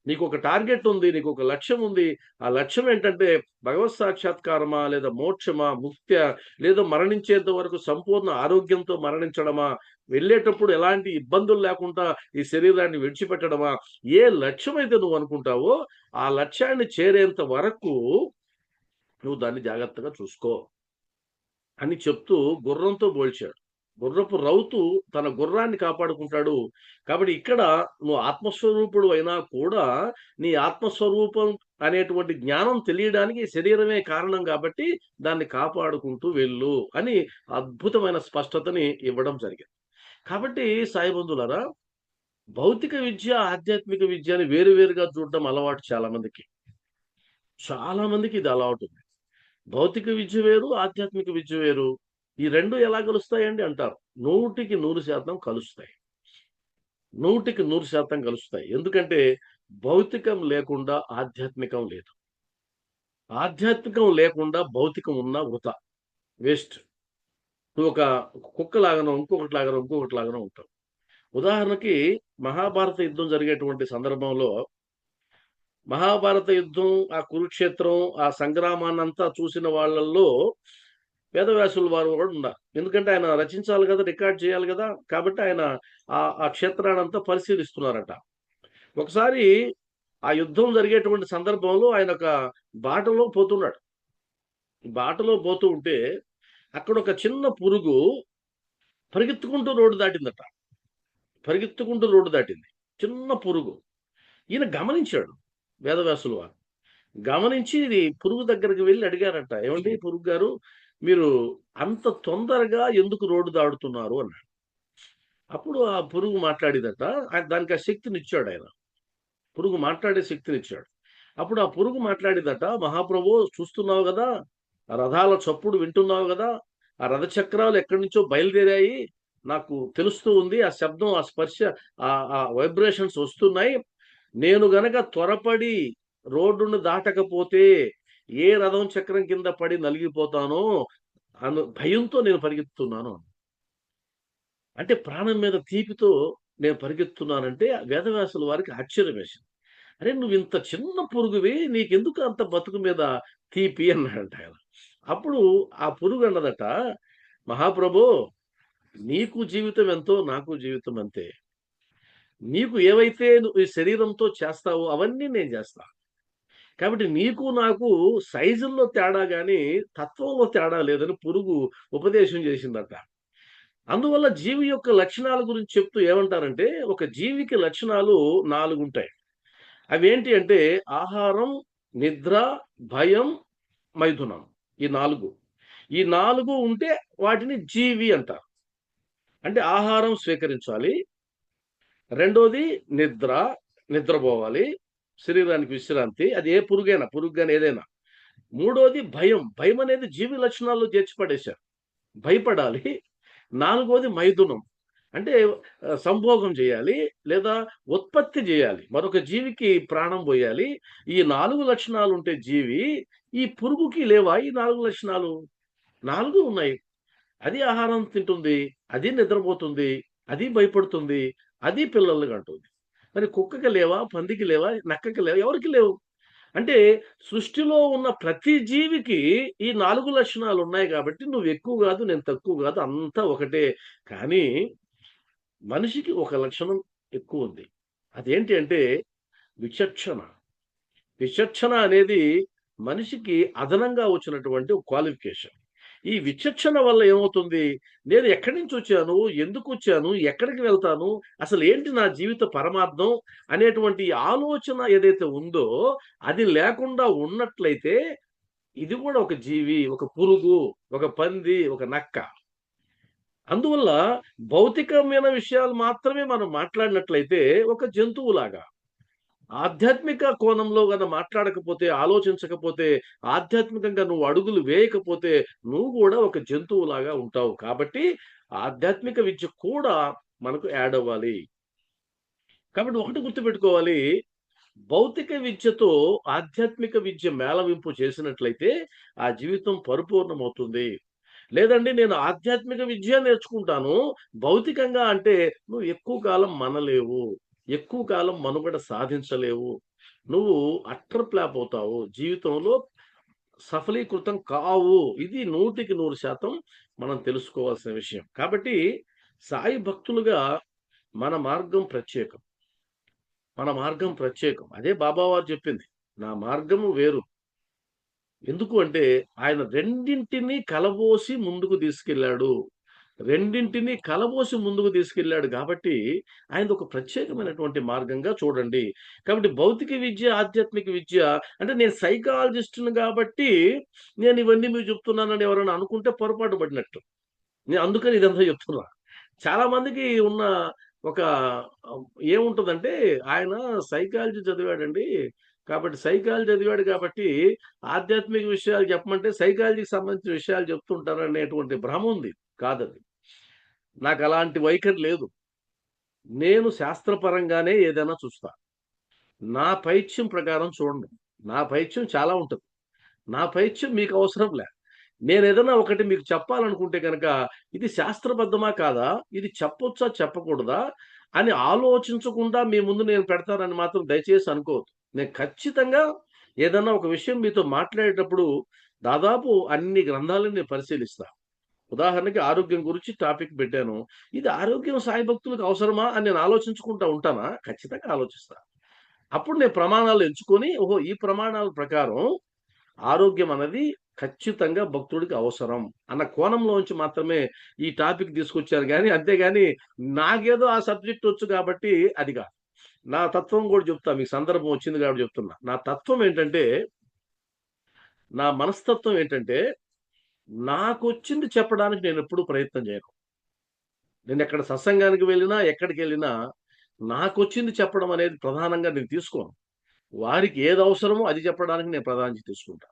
నీకు ఒక టార్గెట్ ఉంది, నీకు ఒక లక్ష్యం ఉంది. ఆ లక్ష్యం ఏంటంటే భగవత్ సాక్షాత్కారమా, లేదా మోక్షమా, ముక్త్యా, లేదా మరణించేంత వరకు సంపూర్ణ ఆరోగ్యంతో మరణించడమా, వెళ్ళేటప్పుడు ఎలాంటి ఇబ్బందులు లేకుండా ఈ శరీరాన్ని విడిచిపెట్టడమా, ఏ లక్ష్యం అయితే నువ్వు అనుకుంటావో ఆ లక్ష్యాన్ని చేరేంత వరకు నువ్వు దాన్ని జాగ్రత్తగా చూసుకో అని చెప్తూ గుర్రంతో పోల్చాడు. గుర్రపు రౌతు తన గుర్రాన్ని కాపాడుకుంటాడు. కాబట్టి ఇక్కడ నువ్వు ఆత్మస్వరూపుడు అయినా కూడా నీ ఆత్మస్వరూపం అనేటువంటి జ్ఞానం తెలియడానికి శరీరమే కారణం కాబట్టి దాన్ని కాపాడుకుంటూ వెళ్ళు అని అద్భుతమైన స్పష్టతని ఇవ్వడం జరిగింది. కాబట్టి సాయి బంధువులారా, భౌతిక విద్య, ఆధ్యాత్మిక విద్యని వేరు వేరుగా చూడడం అలవాటు చాలా మందికి. చాలా మందికి ఇది అలవాటు. భౌతిక విద్య వేరు, ఆధ్యాత్మిక విద్య వేరు. ఈ 2 ఎలా కలుస్తాయండి అంటారు. 100కి 100% కలుస్తాయి. 100కి 100% కలుస్తాయి. ఎందుకంటే భౌతికం లేకుండా ఆధ్యాత్మికం లేదు. ఆధ్యాత్మికం లేకుండా భౌతికం ఉన్నా వృథా. వేస్ట్. నువ్వొక కుక్కలాగానో, ఇంకొకటిలాగానో ఉంటావు. ఉదాహరణకి మహాభారత యుద్ధం జరిగేటువంటి సందర్భంలో మహాభారత యుద్ధం, ఆ కురుక్షేత్రం, ఆ సంగ్రామాన్నంతా చూసిన వాళ్ళల్లో వేదవ్యాసుల వారు కూడా ఉన్నారు. ఎందుకంటే ఆయన రచించాలి కదా, రికార్డ్ చేయాలి కదా. కాబట్టి ఆయన ఆ క్షేత్రాన్నంతా పరిశీలిస్తున్నారట. ఒకసారి ఆ యుద్ధం జరిగేటువంటి సందర్భంలో ఆయన ఒక బాటలో పోతున్నాడు. బాటలో పోతూ ఉంటే అక్కడ ఒక చిన్న పురుగు పరిగెత్తుకుంటూ రోడ్డు దాటిందట. పరిగెత్తుకుంటూ రోడ్డు దాటింది. చిన్న పురుగు. ఈయన గమనించాడు వేదవ్యాసుల వారు. గమనించి ఇది పురుగు దగ్గరికి వెళ్ళి అడిగారట. ఏమండి పురుగు గారు, మీరు అంత తొందరగా ఎందుకు రోడ్డు దాటుతున్నారు అన్నాడు. అప్పుడు ఆ పురుగు మాట్లాడిదట. దానికి ఆ శక్తినిచ్చాడు ఆయన. పురుగు మాట్లాడే శక్తినిచ్చాడు. అప్పుడు ఆ పురుగు మాట్లాడిదట, మహాప్రభు చూస్తున్నావు కదా, ఆ రథాల చప్పుడు వింటున్నావు కదా, ఆ రథ చక్రాలు ఎక్కడి నుంచో బయలుదేరాయి, నాకు తెలుస్తూ ఉంది. ఆ శబ్దం, ఆ స్పర్శ, ఆ వైబ్రేషన్స్ వస్తున్నాయి. నేను గనక త్వరపడి రోడ్డును దాటకపోతే ఏ రథం చక్రం కింద పడి నలిగిపోతానో భయంతో నేను పరిగెత్తుతున్నాను. అంటే ప్రాణం మీద తీపితో నేను పరిగెత్తున్నానంటే వేదవ్యాసుల వారికి ఆశ్చర్యం వేసింది. అరే నువ్వు ఇంత చిన్న పురుగువి, నీకెందుకు అంత బతుకు మీద తీపి అన్నాడంట ఆయన. అప్పుడు ఆ పురుగు అన్నదట, మహాప్రభో, నీకు జీవితం ఎంతో నాకు జీవితం అంతే. నీకు ఏవైతే నువ్వు ఈ శరీరంతో చేస్తావో అవన్నీ నేను చేస్తా. కాబట్టి నీకు నాకు సైజుల్లో తేడా గాని తత్వంలో తేడా లేదని పురుగు ఉపదేశం చేసిందట. అందువల్ల జీవి యొక్క లక్షణాల గురించి చెప్తూ ఏమంటారంటే, ఒక జీవికి లక్షణాలు 4 ఉంటాయి. అవేంటి అంటే ఆహారం, నిద్ర, భయం, మైథునం. ఈ 4. ఈ 4 ఉంటే వాటిని జీవి అంటారు. అంటే ఆహారం స్వీకరించాలి. రెండోది నిద్ర, నిద్రపోవాలి. శరీరానికి విశ్రాంతి. అది ఏ పురుగైనా, పురుగు గాని ఏదైనా. మూడోది భయం. భయం అనేది జీవి లక్షణాల్లో చేర్చి పడేశారు. భయపడాలి. నాలుగోది మైథునం. అంటే సంభోగం చేయాలి, లేదా ఉత్పత్తి చేయాలి. మరొక జీవికి ప్రాణం పోయాలి. ఈ 4 లక్షణాలుంటే జీవి, ఈ పురుగుకి లేవా ఈ 4 లక్షణాలు? 4 ఉన్నాయి. అది ఆహారం తింటుంది, అది నిద్రపోతుంది, అది భయపడుతుంది, అది పిల్లల్ని కంటుంది. మరి కుక్కకి లేవా? పందికి లేవా? నక్కకి లేవా? ఎవరికీ లేవు. అంటే సృష్టిలో ఉన్న ప్రతి జీవికి ఈ 4 లక్షణాలు ఉన్నాయి కాబట్టి నువ్వు ఎక్కువ కాదు, నేను తక్కువ కాదు, అంతా ఒకటే. కానీ మనిషికి ఒక లక్షణం ఎక్కువుంది. అదేంటి అంటే విచక్షణ. విచక్షణ అనేది మనిషికి అదనంగా వచ్చినటువంటి ఒక క్వాలిఫికేషన్. ఈ విచక్షణ వల్ల ఏమవుతుంది? నేను ఎక్కడి నుంచి వచ్చాను? ఎందుకొచ్చాను? ఎక్కడికి వెళ్తాను? అసలు ఏంటి నా జీవిత పరమార్థం? అనేటువంటి ఆలోచన ఏదైతే ఉందో అది లేకుండా ఉన్నట్లయితే ఇది కూడా ఒక జీవి, ఒక పురుగు, ఒక పంది, ఒక నక్క. అందువల్ల భౌతికమైన విషయాలు మాత్రమే మనం మాట్లాడినట్లయితే ఒక జంతువులాగా. ఆధ్యాత్మిక కోణంలో మాట్లాడకపోతే, ఆలోచించకపోతే, ఆధ్యాత్మికంగా నువ్వు అడుగులు వేయకపోతే నువ్వు కూడా ఒక జంతువులాగా ఉంటావు. కాబట్టి ఆధ్యాత్మిక విద్య కూడా మనకు యాడ్ అవ్వాలి. కాబట్టి ఒకటి గుర్తుపెట్టుకోవాలి. భౌతిక విద్యతో ఆధ్యాత్మిక విద్య మేళవింపు చేసినట్లయితే ఆ జీవితం పరిపూర్ణమవుతుంది. లేదండి నేను ఆధ్యాత్మిక విద్య నేర్చుకుంటాను, భౌతికంగా అంటే నువ్వు ఎక్కువ కాలం మనలేవు. ఎక్కువ కాలం మనుగడ సాధించలేవు. నువ్వు అట్టర్ ఫ్లాప్ అవుతావు. జీవితంలో సఫలీకృతం కావు. ఇది 100% మనం తెలుసుకోవాల్సిన విషయం. కాబట్టి సాయి భక్తులుగా మన మార్గం ప్రత్యేకం. మన మార్గం ప్రత్యేకం. అదే బాబావారు చెప్పింది. నా మార్గము వేరు. ఎందుకు అంటే ఆయన రెండింటిని కలబోసి ముందుకు తీసుకెళ్ళాడు. రెండింటిని కలబోసి ముందుకు తీసుకెళ్ళాడు కాబట్టి ఆయనది ఒక ప్రత్యేకమైనటువంటి మార్గంగా చూడండి. కాబట్టి భౌతిక విద్య, ఆధ్యాత్మిక విద్య అంటే నేను సైకాలజిస్ట్‌ని కాబట్టి నేను ఇవన్నీ మీకు చెప్తున్నానని ఎవరైనా అనుకుంటే పొరపాటు పడినట్టు. నేను అందుకని ఇదంతా చెప్తున్నా. చాలా మందికి ఉన్న ఒక ఏముంటదంటే ఆయన సైకాలజీ చదివాడండి. కాబట్టి సైకాలజీ చదివాడు కాబట్టి ఆధ్యాత్మిక విషయాలు చెప్పమంటే సైకాలజీకి సంబంధించిన విషయాలు చెప్తుంటారనేటువంటి భ్రమ ఉంది. కాదది. నాకలాంటి వైఖరి లేదు. నేను శాస్త్రపరంగానే ఏదైనా చూస్తా. నా పైత్యం ప్రకారం చూడను. నా పైత్యం చాలా ఉంటది. నా పైత్యం మీకు అవసరం లే. నేనేదైనా ఒకటి మీకు చెప్పాలనుకుంటే గనక, ఇది శాస్త్రబద్ధమా కాదా? ఇది చెప్పొచ్చా? చెప్పకూడదా? అని ఆలోచించకుండా మీ ముందు నేను పెడతానని మాత్రం దయచేసి అనుకోవద్దు. నేను ఖచ్చితంగా ఏదన్నా ఒక విషయం మీతో మాట్లాడేటప్పుడు దాదాపు అన్ని గ్రంథాలను నేను పరిశీలిస్తా. ఉదాహరణకి ఆరోగ్యం గురించి టాపిక్ పెట్టాను. ఇది ఆరోగ్యం సాయి భక్తులకు అవసరమా అని నేను ఆలోచించుకుంటా ఉంటానా? ఖచ్చితంగా ఆలోచిస్తా. అప్పుడు నేను ప్రమాణాలు ఎంచుకొని, ఓహో! ఈ ప్రమాణాల ప్రకారం ఆరోగ్యం అన్నది ఖచ్చితంగా భక్తుడికి అవసరం అన్న కోణంలోంచి మాత్రమే ఈ టాపిక్ తీసుకొచ్చాను గానీ, అంతేగాని నాకేదో ఆ సబ్జెక్ట్ వచ్చు కాబట్టి అది కాదు. నా తత్వం కూడా చెప్తా. మీకు సందర్భం వచ్చింది కాబట్టి చెప్తున్నా. నా తత్వం ఏంటంటే, నా మనస్తత్వం ఏంటంటే, నాకొచ్చింది చెప్పడానికి నేనెప్పుడూ ప్రయత్నం చేయను. నేనెక్కడ సత్సంగానికి వెళ్ళినా, ఎక్కడికెళ్ళినా నాకొచ్చింది చెప్పడం అనేది ప్రధానంగా నేను తీసుకోను. వారికి ఏది అవసరమో అది చెప్పడానికి నేను ప్రాధాన్యత తీసుకుంటా.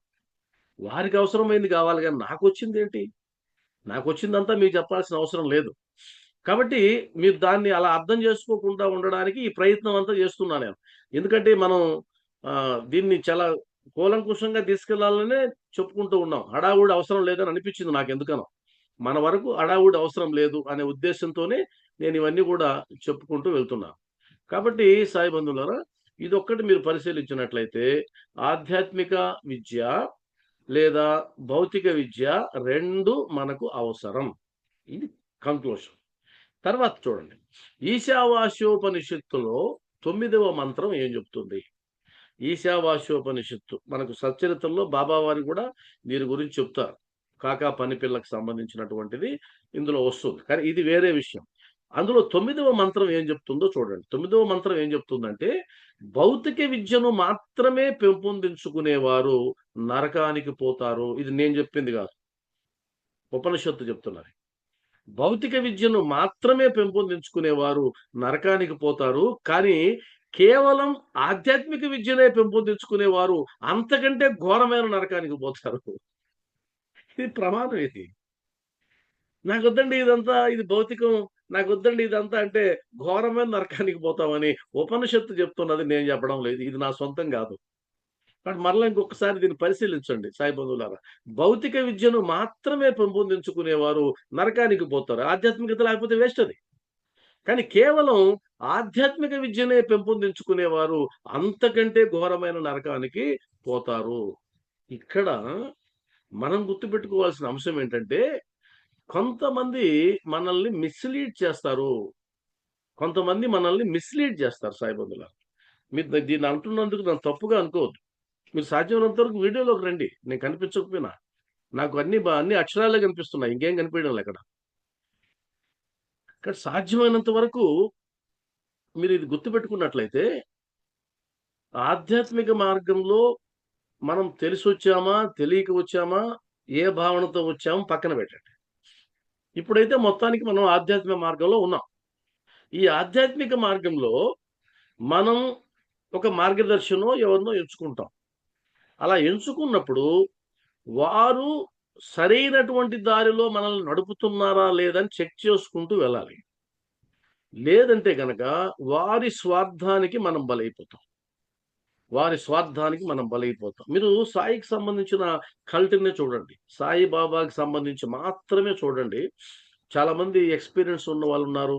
వారికి అవసరమైంది కావాలి గానీ నాకొచ్చిందేంటి? నాకొచ్చిందంతా మీకు చెప్పాల్సిన అవసరం లేదు. కాబట్టి మీరు దాన్ని అలా అర్థం చేసుకోకుండా ఉండడానికి ఈ ప్రయత్నం అంతా చేస్తున్నా నేను. ఎందుకంటే మనం దీన్ని చాలా కూలంకుషంగా తీసుకెళ్లాలనే చెప్పుకుంటూ ఉన్నాం. హడావుడి అవసరం లేదని అనిపించింది నాకెందుకనో. మన వరకు హడావుడి అవసరం లేదు అనే ఉద్దేశ్యంతోనే నేను ఇవన్నీ గూడా చెప్పుకుంటూ వెళ్తున్నాను. కాబట్టి సాయి బంధువులారా ఇదొక్కటి మీరు పరిశీలించినట్లయితే ఆధ్యాత్మిక విద్య లేదా భౌతిక విద్య 2 మనకు అవసరం. ఇది కంక్లూషన్. తర్వాత చూడండి. ఈశావాస్యోపనిషత్తులో 9వ మంత్రం ఏం చెప్తుంది? ఈశావాస్యోపనిషత్తు మనకు సచ్చరిత్రలో బాబావారు కూడా దీని గురించి చెప్తారు. కాకా పనిపిల్లకి సంబంధించినటువంటిది ఇందులో వస్తుంది. కానీ ఇది వేరే విషయం. అందులో 9వ మంత్రం ఏం చెప్తుందో చూడండి. 9వ మంత్రం ఏం చెప్తుందంటే, భౌతిక విద్యను మాత్రమే పెంపొందించుకునేవారు నరకానికి పోతారు. ఇది నేను చెప్పింది కాదు. ఉపనిషత్తు చెప్తున్నది. భౌతిక విద్యను మాత్రమే పెంపొందించుకునేవారు నరకానికి పోతారు. కానీ కేవలం ఆధ్యాత్మిక విద్యనే పెంపొందించుకునేవారు అంతకంటే ఘోరమైన నరకానికి పోతారు. ఇది ప్రమాదం ఇది. నాకొద్దండి ఇదంతా, ఇది భౌతికం. నాకొద్దండి ఇదంతా అంటే ఘోరమైన నరకానికి పోతామని ఉపనిషత్తు చెప్తున్నది నేను చెప్పడం లేదు. ఇది నా సొంతం గాదు. కాబట్టి మరలా ఇంకొకసారి దీన్ని పరిశీలించండి సాయి బంధువులారా. భౌతిక విద్యను మాత్రమే పెంపొందించుకునేవారు నరకానికి పోతారు. ఆధ్యాత్మికత లేకపోతే వేస్ట్ అది. కానీ కేవలం ఆధ్యాత్మిక విద్యనే పెంపొందించుకునేవారు అంతకంటే ఘోరమైన నరకానికి పోతారు. ఇక్కడ మనం గుర్తుపెట్టుకోవాల్సిన అంశం ఏంటంటే, కొంతమంది మనల్ని మిస్‌లీడ్ చేస్తారు. కొంతమంది మనల్ని మిస్‌లీడ్ చేస్తారు సాయి బంధువులారా. మీరు దీన్ని అంటున్నందుకు నన్ను తప్పుగా అనుకోవద్దు. మీరు సాధ్యమైనంత వరకు వీడియోలోకి రండి. నేను కనిపించకపోయినా. నాకు అన్ని అక్షరాలే కనిపిస్తున్నాయి. ఇంకేం కనిపియడం లే ఇక్కడ. ఇక్కడ సాధ్యమైనంత వరకు మీరు ఇది గుర్తుపెట్టుకున్నట్లయితే, ఆధ్యాత్మిక మార్గంలో మనం తెలిసొచ్చామా, తెలియక వచ్చామా, ఏ భావనతో వచ్చామో పక్కన పెట్టండి. ఇప్పుడైతే మొత్తానికి మనం ఆధ్యాత్మిక మార్గంలో ఉన్నాం. ఈ ఆధ్యాత్మిక మార్గంలో మనం ఒక మార్గదర్శనో ఎవరినో ఎంచుకుంటాం. అలా ఎంచుకున్నప్పుడు వారు సరైనటువంటి దారిలో మనల్ని నడుపుతున్నారా లేదని చెక్ చేసుకుంటూ వెళ్ళాలి. లేదంటే గనక వారి స్వార్థానికి మనం బలైపోతాం. వారి స్వార్థానికి మనం బలైపోతాం. మీరు సాయికి సంబంధించిన కల్ట్‌నే చూడండి. సాయి బాబాకి సంబంధించి మాత్రమే చూడండి. చాలామంది ఎక్స్‌పీరియన్స్ ఉన్న వాళ్ళున్నారు.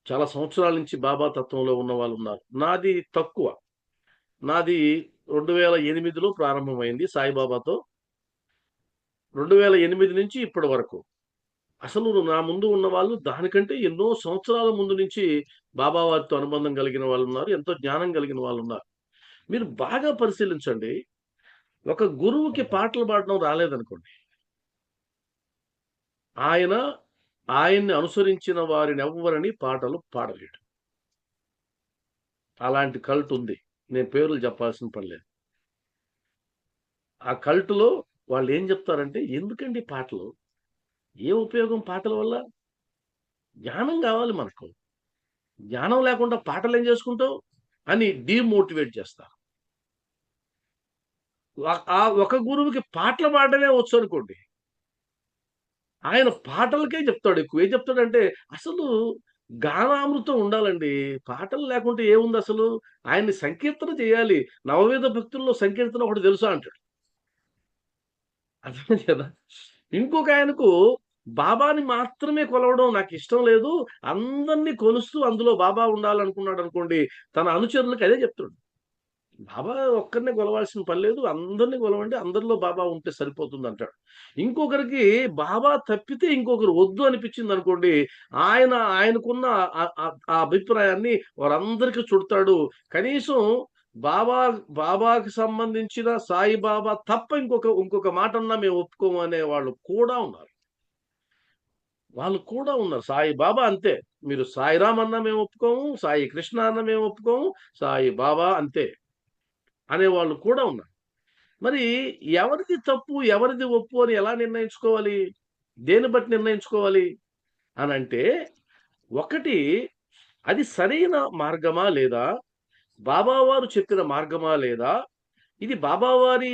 చాలా సంవత్సరాల నుంచి బాబా తత్వంలో ఉన్న వాళ్ళున్నారు. నాది తక్కువ. నాది 2008లో ప్రారంభమైంది సాయిబాబాతో. 2008 నుంచి ఇప్పటి వరకు. అసలు నా ముందు ఉన్న వాళ్ళు దానికంటే ఎన్నో సంవత్సరాల ముందు నుంచి బాబా వారితో అనుబంధం కలిగిన వాళ్ళున్నారు. ఎంతో జ్ఞానం కలిగిన వాళ్ళున్నారు. మీరు బాగా పరిశీలించండి. ఒక గురువుకి పాటలు పాడడం రాలేదనుకోండి. ఆయన్ని అనుసరించిన వారినెవ్వరిని పాటలు పాడలేడు. అలాంటి కల్ట్ ఉంది. నేను పేర్లు చెప్పాల్సిన పని లేదు. ఆ కల్ట్‌లో వాళ్ళేం చెప్తారంటే, ఎందుకండి పాటలు? ఏ ఉపయోగం పాటల వల్ల? జ్ఞానం గావాలి మనకు. జ్ఞానం లేకుండా పాటలేం చేసుకుంటావు? అని డీమోటివేట్ చేస్తారు. ఆ ఒక గురువుకి పాటలు పాడడమే వచ్చనుకోండి. ఆయన పాటలకే చెప్తాడు ఎక్కువ. ఏం చెప్తాడంటే, అసలు గానామృతం ఉండాలండి. పాటలు లేకుంటే ఏముందసలు? ఆయన్ని సంకీర్తన చేయాలి. నవవిధ భక్తుల్లో సంకీర్తన ఒకటి తెలుసా అంటాడు. అర్థమైంది కదా! ఇంకొక ఆయనకు బాబాని మాత్రమే కొలవడం నాకిష్టం లేదు. అందరిని కొలుస్తూ అందులో బాబా ఉండాలనుకున్నాడనుకోండి, తన అనుచరులకి అదే చెప్తాడు. బాబా ఒక్కరినే కొలవాల్సిన పని లేదు. అందరిని కొలవండి. అందరిలో బాబా ఉంటే సరిపోతుందంటాడు. ఇంకొకరికి బాబా తప్పితే ఇంకొకరు వద్దు అనిపించిందనుకోండి, ఆయనకున్న ఆ అభిప్రాయాన్ని వారందరికీ చుడతాడు. కనీసం బాబా బాబాకి సంబంధించిన సాయిబాబా తప్ప ఇంకొక మాటన్నా మేము ఒప్పుకోము అనే వాళ్ళు కూడా ఉన్నారు. వాళ్ళు కూడా ఉన్నారు. సాయిబాబా అంతే. మీరు సాయిరాం అన్నా మేము ఒప్పుకోము. సాయి కృష్ణ అన్నా మేము ఒప్పుకోము. సాయిబాబా అంతే అనేవాళ్ళు కూడా ఉన్నారు. మరి ఎవరిది తప్పు, ఎవరిది ఒప్పు అని ఎలా నిర్ణయించుకోవాలి? దేన్ని బట్టి నిర్ణయించుకోవాలి అనంటే, ఒకటి అది సరైన మార్గమా లేదా? బాబా వారు చెప్పిన మార్గమా లేదా? ఇది బాబావారి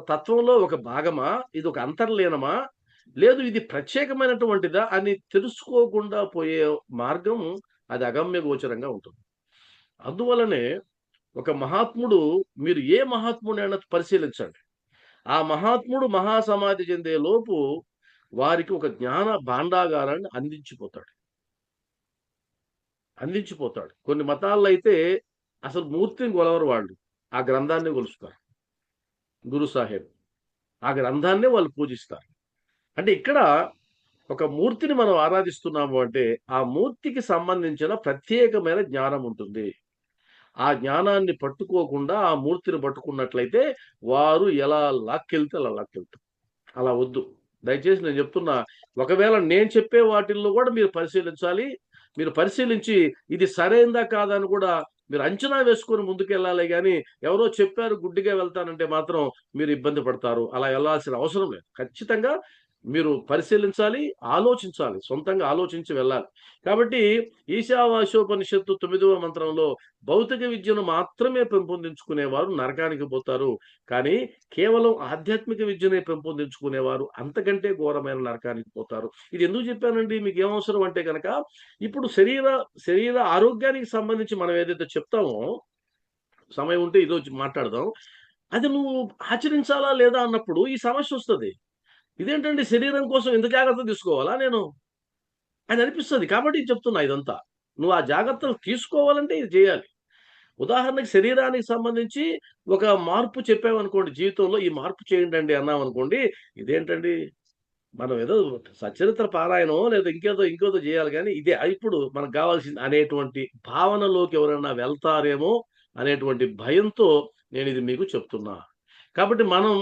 తత్వంలో ఒక భాగమా? ఇదొక అంతర్లీనమా? లేదు ఇది ప్రత్యేకమైనటువంటిదా? అని తెలుసుకోకుండా పోయే మార్గం అది అగమ్య గోచరంగా ఉంటుంది. అందువలనే ఒక మహాత్ముడు మీరు ఏ మహాత్ముడైనా పరిశీలించండి. ఆ మహాత్ముడు మహాసమాధి చెందే లోపు వారికి ఒక జ్ఞాన భాండాగారాన్ని అందించిపోతాడు. అందించిపోతాడు. కొన్ని మతాల్లో అయితే అసలు మూర్తిని కొలవరు వాళ్ళు. ఆ గ్రంథాన్ని కొలుస్తారు. గురు సాహెబ్. ఆ గ్రంథాన్నే వాళ్ళు పూజిస్తారు. అంటే ఇక్కడ ఒక మూర్తిని మనం ఆరాధిస్తున్నాము అంటే, ఆ మూర్తికి సంబంధించిన ప్రత్యేకమైన జ్ఞానం ఉంటుంది. ఆ జ్ఞానాన్ని పట్టుకోకుండా ఆ మూర్తిని పట్టుకున్నట్లయితే, వారు ఎలా లాక్కెళ్తే అలా లాక్కెళ్తారు. అలా వద్దు. దయచేసి నేను చెప్తున్నా. ఒకవేళ నేను చెప్పే వాటిల్లో కూడా మీరు పరిశీలించాలి. మీరు పరిశీలించి ఇది సరైందా కాదా అని కూడా మీరు అంచనా వేసుకొని ముందుకెళ్ళాలే గాని, ఎవరో చెప్పారు గుడ్డిగా వెళ్తానంటే మాత్రం మీరు ఇబ్బంది పడతారు. అలా వెళ్ళాల్సిన అవసరం లేదు. ఖచ్చితంగా మీరు పరిశీలించాలి, ఆలోచించాలి. సొంతంగా ఆలోచించి వెళ్ళాలి. కాబట్టి ఈశావాస్యోపనిషత్తు 9వ మంత్రంలో భౌతిక విద్యను మాత్రమే పెంపొందించుకునేవారు నరకానికి పోతారు. కానీ కేవలం ఆధ్యాత్మిక విద్యనే పెంపొందించుకునేవారు అంతకంటే ఘోరమైన నరకానికి పోతారు. ఇది ఎందుకు చెప్పానండి? మీకేం అవసరం అంటే గనక, ఇప్పుడు శరీర ఆరోగ్యానికి సంబంధించి మనం ఏదైతే చెప్తామో, సమయం ఉంటే ఈరోజు మాట్లాడదాం. అది నువ్వు ఆచరించాలా లేదా అన్నప్పుడు ఈ సమస్యొస్తది. ఇదేంటండి శరీరం కోసం ఇంత జాగ్రత్త తీసుకోవాలా నేను? అని అనిపిస్తది. కాబట్టి చెప్తున్నా ఇదంతా. నువ్వు ఆ జాగ్రత్తలు తీసుకోవాలంటే ఇది చేయాలి. ఉదాహరణకి శరీరానికి సంబంధించి ఒక మార్పు చెప్పామనుకోండి జీవితంలో, ఈ మార్పు చేయండండి అన్నామనుకోండి, ఇదేంటండి మనం ఏదో సచ్చరిత్ర పారాయణమో లేదా ఇంకేదో చేయాలి గానీ, ఇదే ఇప్పుడు మనకు గావాల్సింది అనేటువంటి భావనలోకి ఎవరైనా వెళ్తారేమో అనేటువంటి భయంతో నేనిది మీకు చెప్తున్నా. కాబట్టి మనం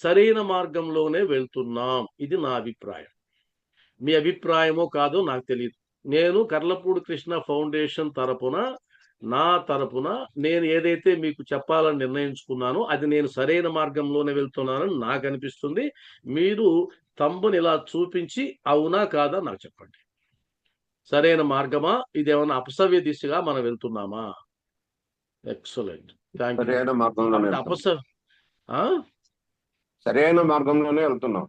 సరైన మార్గంలోనే వెళ్తున్నాం. ఇది నా అభిప్రాయం. మీ అభిప్రాయమో కాదో నాకు తెలీదు. నేను కర్లపూడి కృష్ణ ఫౌండేషన్ తరపున, నా తరపున నేను ఏదైతే మీకు చెప్పాలని నిర్ణయించుకున్నానో, అది నేను సరైన మార్గంలోనే వెళ్తున్నానని నాకనిపిస్తుంది. మీరు తంబుని ఇలా చూపించి అవునా? కాదా? నాకు చెప్పండి. సరైన మార్గమా? ఇదేమన్నా అపసవ్య దిశగా మనం వెళ్తున్నామా? ఎక్సలెంట్. Thank you. సరైన మార్గంలోనే కాబట్టి వెళ్తున్నాం. ఆ? సరైన మార్గంలోనే వెళ్తున్నాం.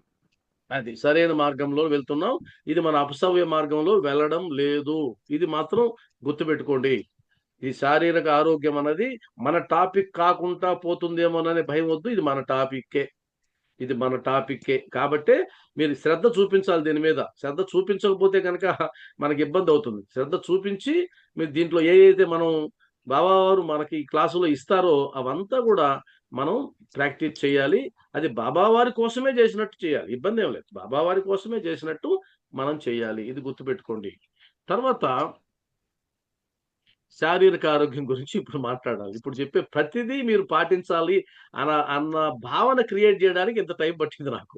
అది సరైన మార్గంలో వెళ్తున్నాం. ఇది మన అపసవ్య మార్గంలో వెళ్ళడం లేదు. ఇది మాత్రం గుర్తుపెట్టుకోండి. ఈ శారీరక ఆరోగ్యం అన్నది మన టాపిక్ కాకుండా పోతుందేమోననే భయం వద్దు. ఇది మన టాపిక్కే. ఇది మన టాపిక్కే. కాబట్టే మీరు శ్రద్ధ చూపించాలి దీని మీద. శ్రద్ధ చూపించకపోతే గనక మనకి ఇబ్బందవుతుంది. శ్రద్ధ చూపించి మీరు దీంట్లో ఏదైతే మనం బాబా వారు మనకి ఈ క్లాసులో ఇస్తారో అవంతా కూడా మనం ప్రాక్టీస్ చేయాలి. అది బాబా వారి కోసమే చేసినట్టు చేయాలి. ఇబ్బంది ఏం లేదు. బాబా వారి కోసమే చేసినట్టు మనం చేయాలి. ఇది గుర్తుపెట్టుకోండి. తర్వాత శారీరక ఆరోగ్యం గురించి ఇప్పుడు మాట్లాడాలి. ఇప్పుడు చెప్పే ప్రతిదీ మీరు పాటించాలి అన్న భావన క్రియేట్ చేయడానికి ఇంత టైం పట్టింది నాకు.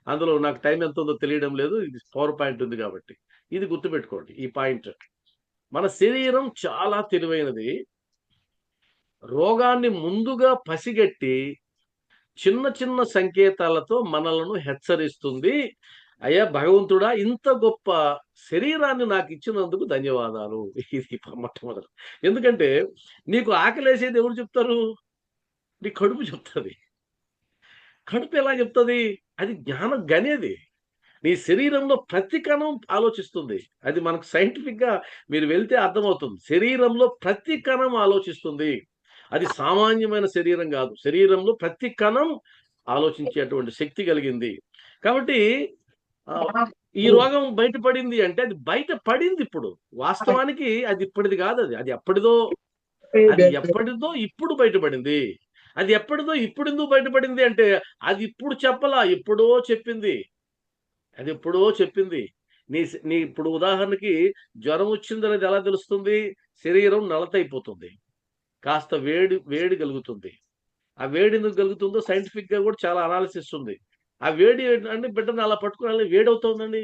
అందులో నాకు టైం ఎంత ఉందో తెలియడం లేదు. ఇది పవర్ పాయింట్ ఉంది కాబట్టి. ఇది గుర్తుపెట్టుకోండి ఈ పాయింట్. మన శరీరం చాలా తెలివైనది. రోగాన్ని ముందుగా పసిగట్టి చిన్న చిన్న సంకేతాలతో మనలను హెచ్చరిస్తుంది. అయ్యా భగవంతుడా, ఇంత గొప్ప శరీరాన్ని నాకు ఇచ్చినందుకు ధన్యవాదాలు. ఇది మొట్టమొదటి. ఎందుకంటే నీకు ఆకలేసేది ఎవరు చెప్తారు? నీ కడుపు చెప్తుంది. కడుపు ఎలా చెప్తుంది? అది జ్ఞానం గనేది. నీ శరీరంలో ప్రతి కణం ఆలోచిస్తుంది. అది మనకు సైంటిఫిక్‌గా మీరు వెళ్తే అర్థమవుతుంది. శరీరంలో ప్రతి కణం ఆలోచిస్తుంది. అది సామాన్యమైన శరీరం గాదు. శరీరంలో ప్రతి కణం ఆలోచించేటువంటి శక్తి కలిగింది. కాబట్టి ఈ రోగం బయటపడింది అంటే అది బయట పడిందిప్పుడు. వాస్తవానికి అది ఇప్పటిది గాదది. అది ఎప్పటిదో ఇప్పుడు బయటపడింది. అది ఎప్పటిదో ఇప్పుడెందుకు బయటపడింది అంటే అది ఇప్పుడు చెప్పలా. ఎప్పుడో చెప్పింది. అది ఎప్పుడో చెప్పింది. నీ ఇప్పుడు ఉదాహరణకి జ్వరం వచ్చిందనేది ఎలా తెలుస్తుంది? శరీరం నలతైపోతుంది. కాస్త వేడి కలుగుతుంది. ఆ వేడి ఎందుకు కలుగుతుందో సైంటిఫిక్‌గా కూడా చాలా అనాలిసిస్ ఉంది. ఆ వేడి అంటే బిడ్డని అలా పట్టుకొని వేడవుతోందండి.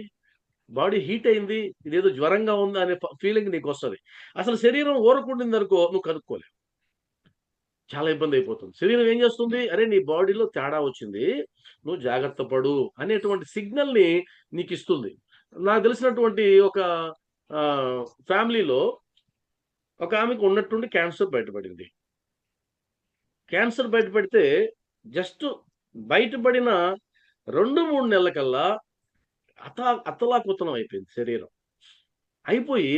బాడీ హీట్ అయింది. ఇదేదో జ్వరంగా ఉంది అనే ఫీలింగ్ నీకొస్తది. అసలు శరీరం ఊరకుండిందనుకో నువ్వు కనుక్కోలేవు. చాలా ఇబ్బంది అయిపోతుంది. శరీరం ఏం చేస్తుంది? అరే నీ బాడీలో తేడా వచ్చింది. నువ్వు జాగ్రత్త పడు అనేటువంటి సిగ్నల్‌ని నీకిస్తుంది. నాకు తెలిసినటువంటి ఒక ఫ్యామిలీలో ఒక ఆమెకు ఉన్నట్టుండి క్యాన్సర్ బయటపడింది. క్యాన్సర్ బయటపడితే జస్ట్ బయటపడిన 2, 3 నెలలకల్లా అతలాకుతలం అయిపోయింది శరీరం. అయిపోయి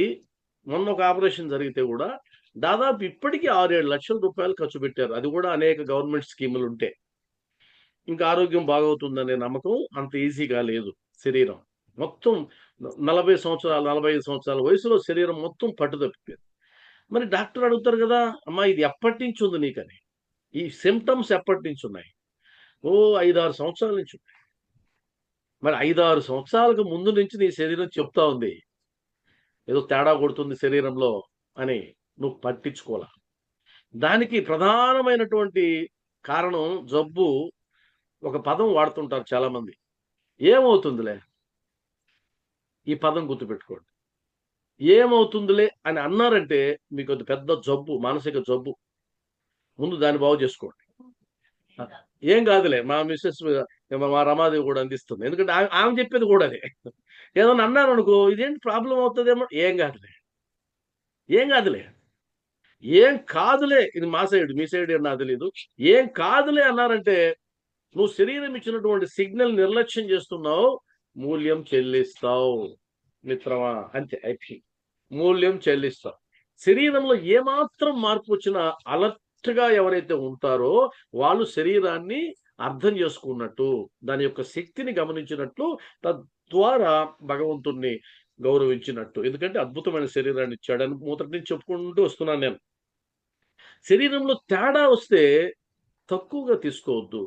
మొన్న ఒక ఆపరేషన్ జరిగితే గూడా దాదాపు ఇప్పటికి 6, 7 లక్షల రూపాయలు ఖర్చు పెట్టారు. అది గూడా అనేక గవర్నమెంట్ స్కీములుంటే. ఇంకా ఆరోగ్యం బాగవుతుందనే నమ్మకం అంత ఈజీగా లేదు శరీరం. మొత్తం 40 సంవత్సరాలు, 45 సంవత్సరాల వయసులో శరీరం మొత్తం పట్టుదప్పిపోయింది. మరి డాక్టర్ అడుగుతారు గదా! అమ్మా ఇది ఎప్పటినుంచి ఉంది నీకని? ఈ సింప్టమ్స్ ఎప్పటినుంచున్నాయి? ఓహ్! 5, 6 సంవత్సరాల నుంచి ఉన్నాయి. మరి 5, 6 సంవత్సరాలకు ముందు నుంచి నీ శరీరం చెప్తా ఉంది. ఏదో తేడా కొడుతుంది శరీరంలో అని నువ్వు పట్టించుకోలా. దానికి ప్రధానమైనటువంటి కారణం జబ్బు. ఒక పదం వాడుతుంటారు చాలామంది. ఏమవుతుందిలే? ఈ పదం గుర్తుపెట్టుకోండి. ఏమవుతుందిలే అని అన్నారంటే మీకది పెద్ద జబ్బు, మానసిక జబ్బు. ముందు దాన్ని బాగు చేసుకోండి. ఏం కాదులే మా మిసెస్ మా రమాదేవి కూడా అందిస్తుంది. ఎందుకంటే ఆమె చెప్పేది కూడా అదే. ఏదన్నా అన్నారనుకో ఇదేంటి ప్రాబ్లమ్ అవుతదేమో ఏం కాదులే. ఏం కాదులే. ఏం కాదులే ఇది మా సైడ్. మీ సైడ్ ఏదో నాకు తెలీదు. ఏం కాదులే అన్నారంటే నువ్వు శరీరం ఇచ్చినటువంటి సిగ్నల్ నిర్లక్ష్యం చేస్తున్నావు. మూల్యం చెల్లిస్తావు మిత్రమా. అంతే అయిపోయింది. మూల్యం చెల్లిస్తావు. శరీరంలో ఏమాత్రం మార్పు వచ్చినా అలర్ట్‌గా ఎవరైతే ఉంటారో వాళ్ళు శరీరాన్ని అర్థం చేసుకున్నట్టు, దాని యొక్క శక్తిని గమనించినట్లు, తద్వారా భగవంతుడిని గౌరవించినట్టు. ఎందుకంటే అద్భుతమైన శరీరాన్ని ఇచ్చాడని మొదటి నుంచి చెప్పుకుంటూ వస్తున్నాను నేను. శరీరంలో తేడా వస్తే తక్కువగా తీసుకోవద్దు.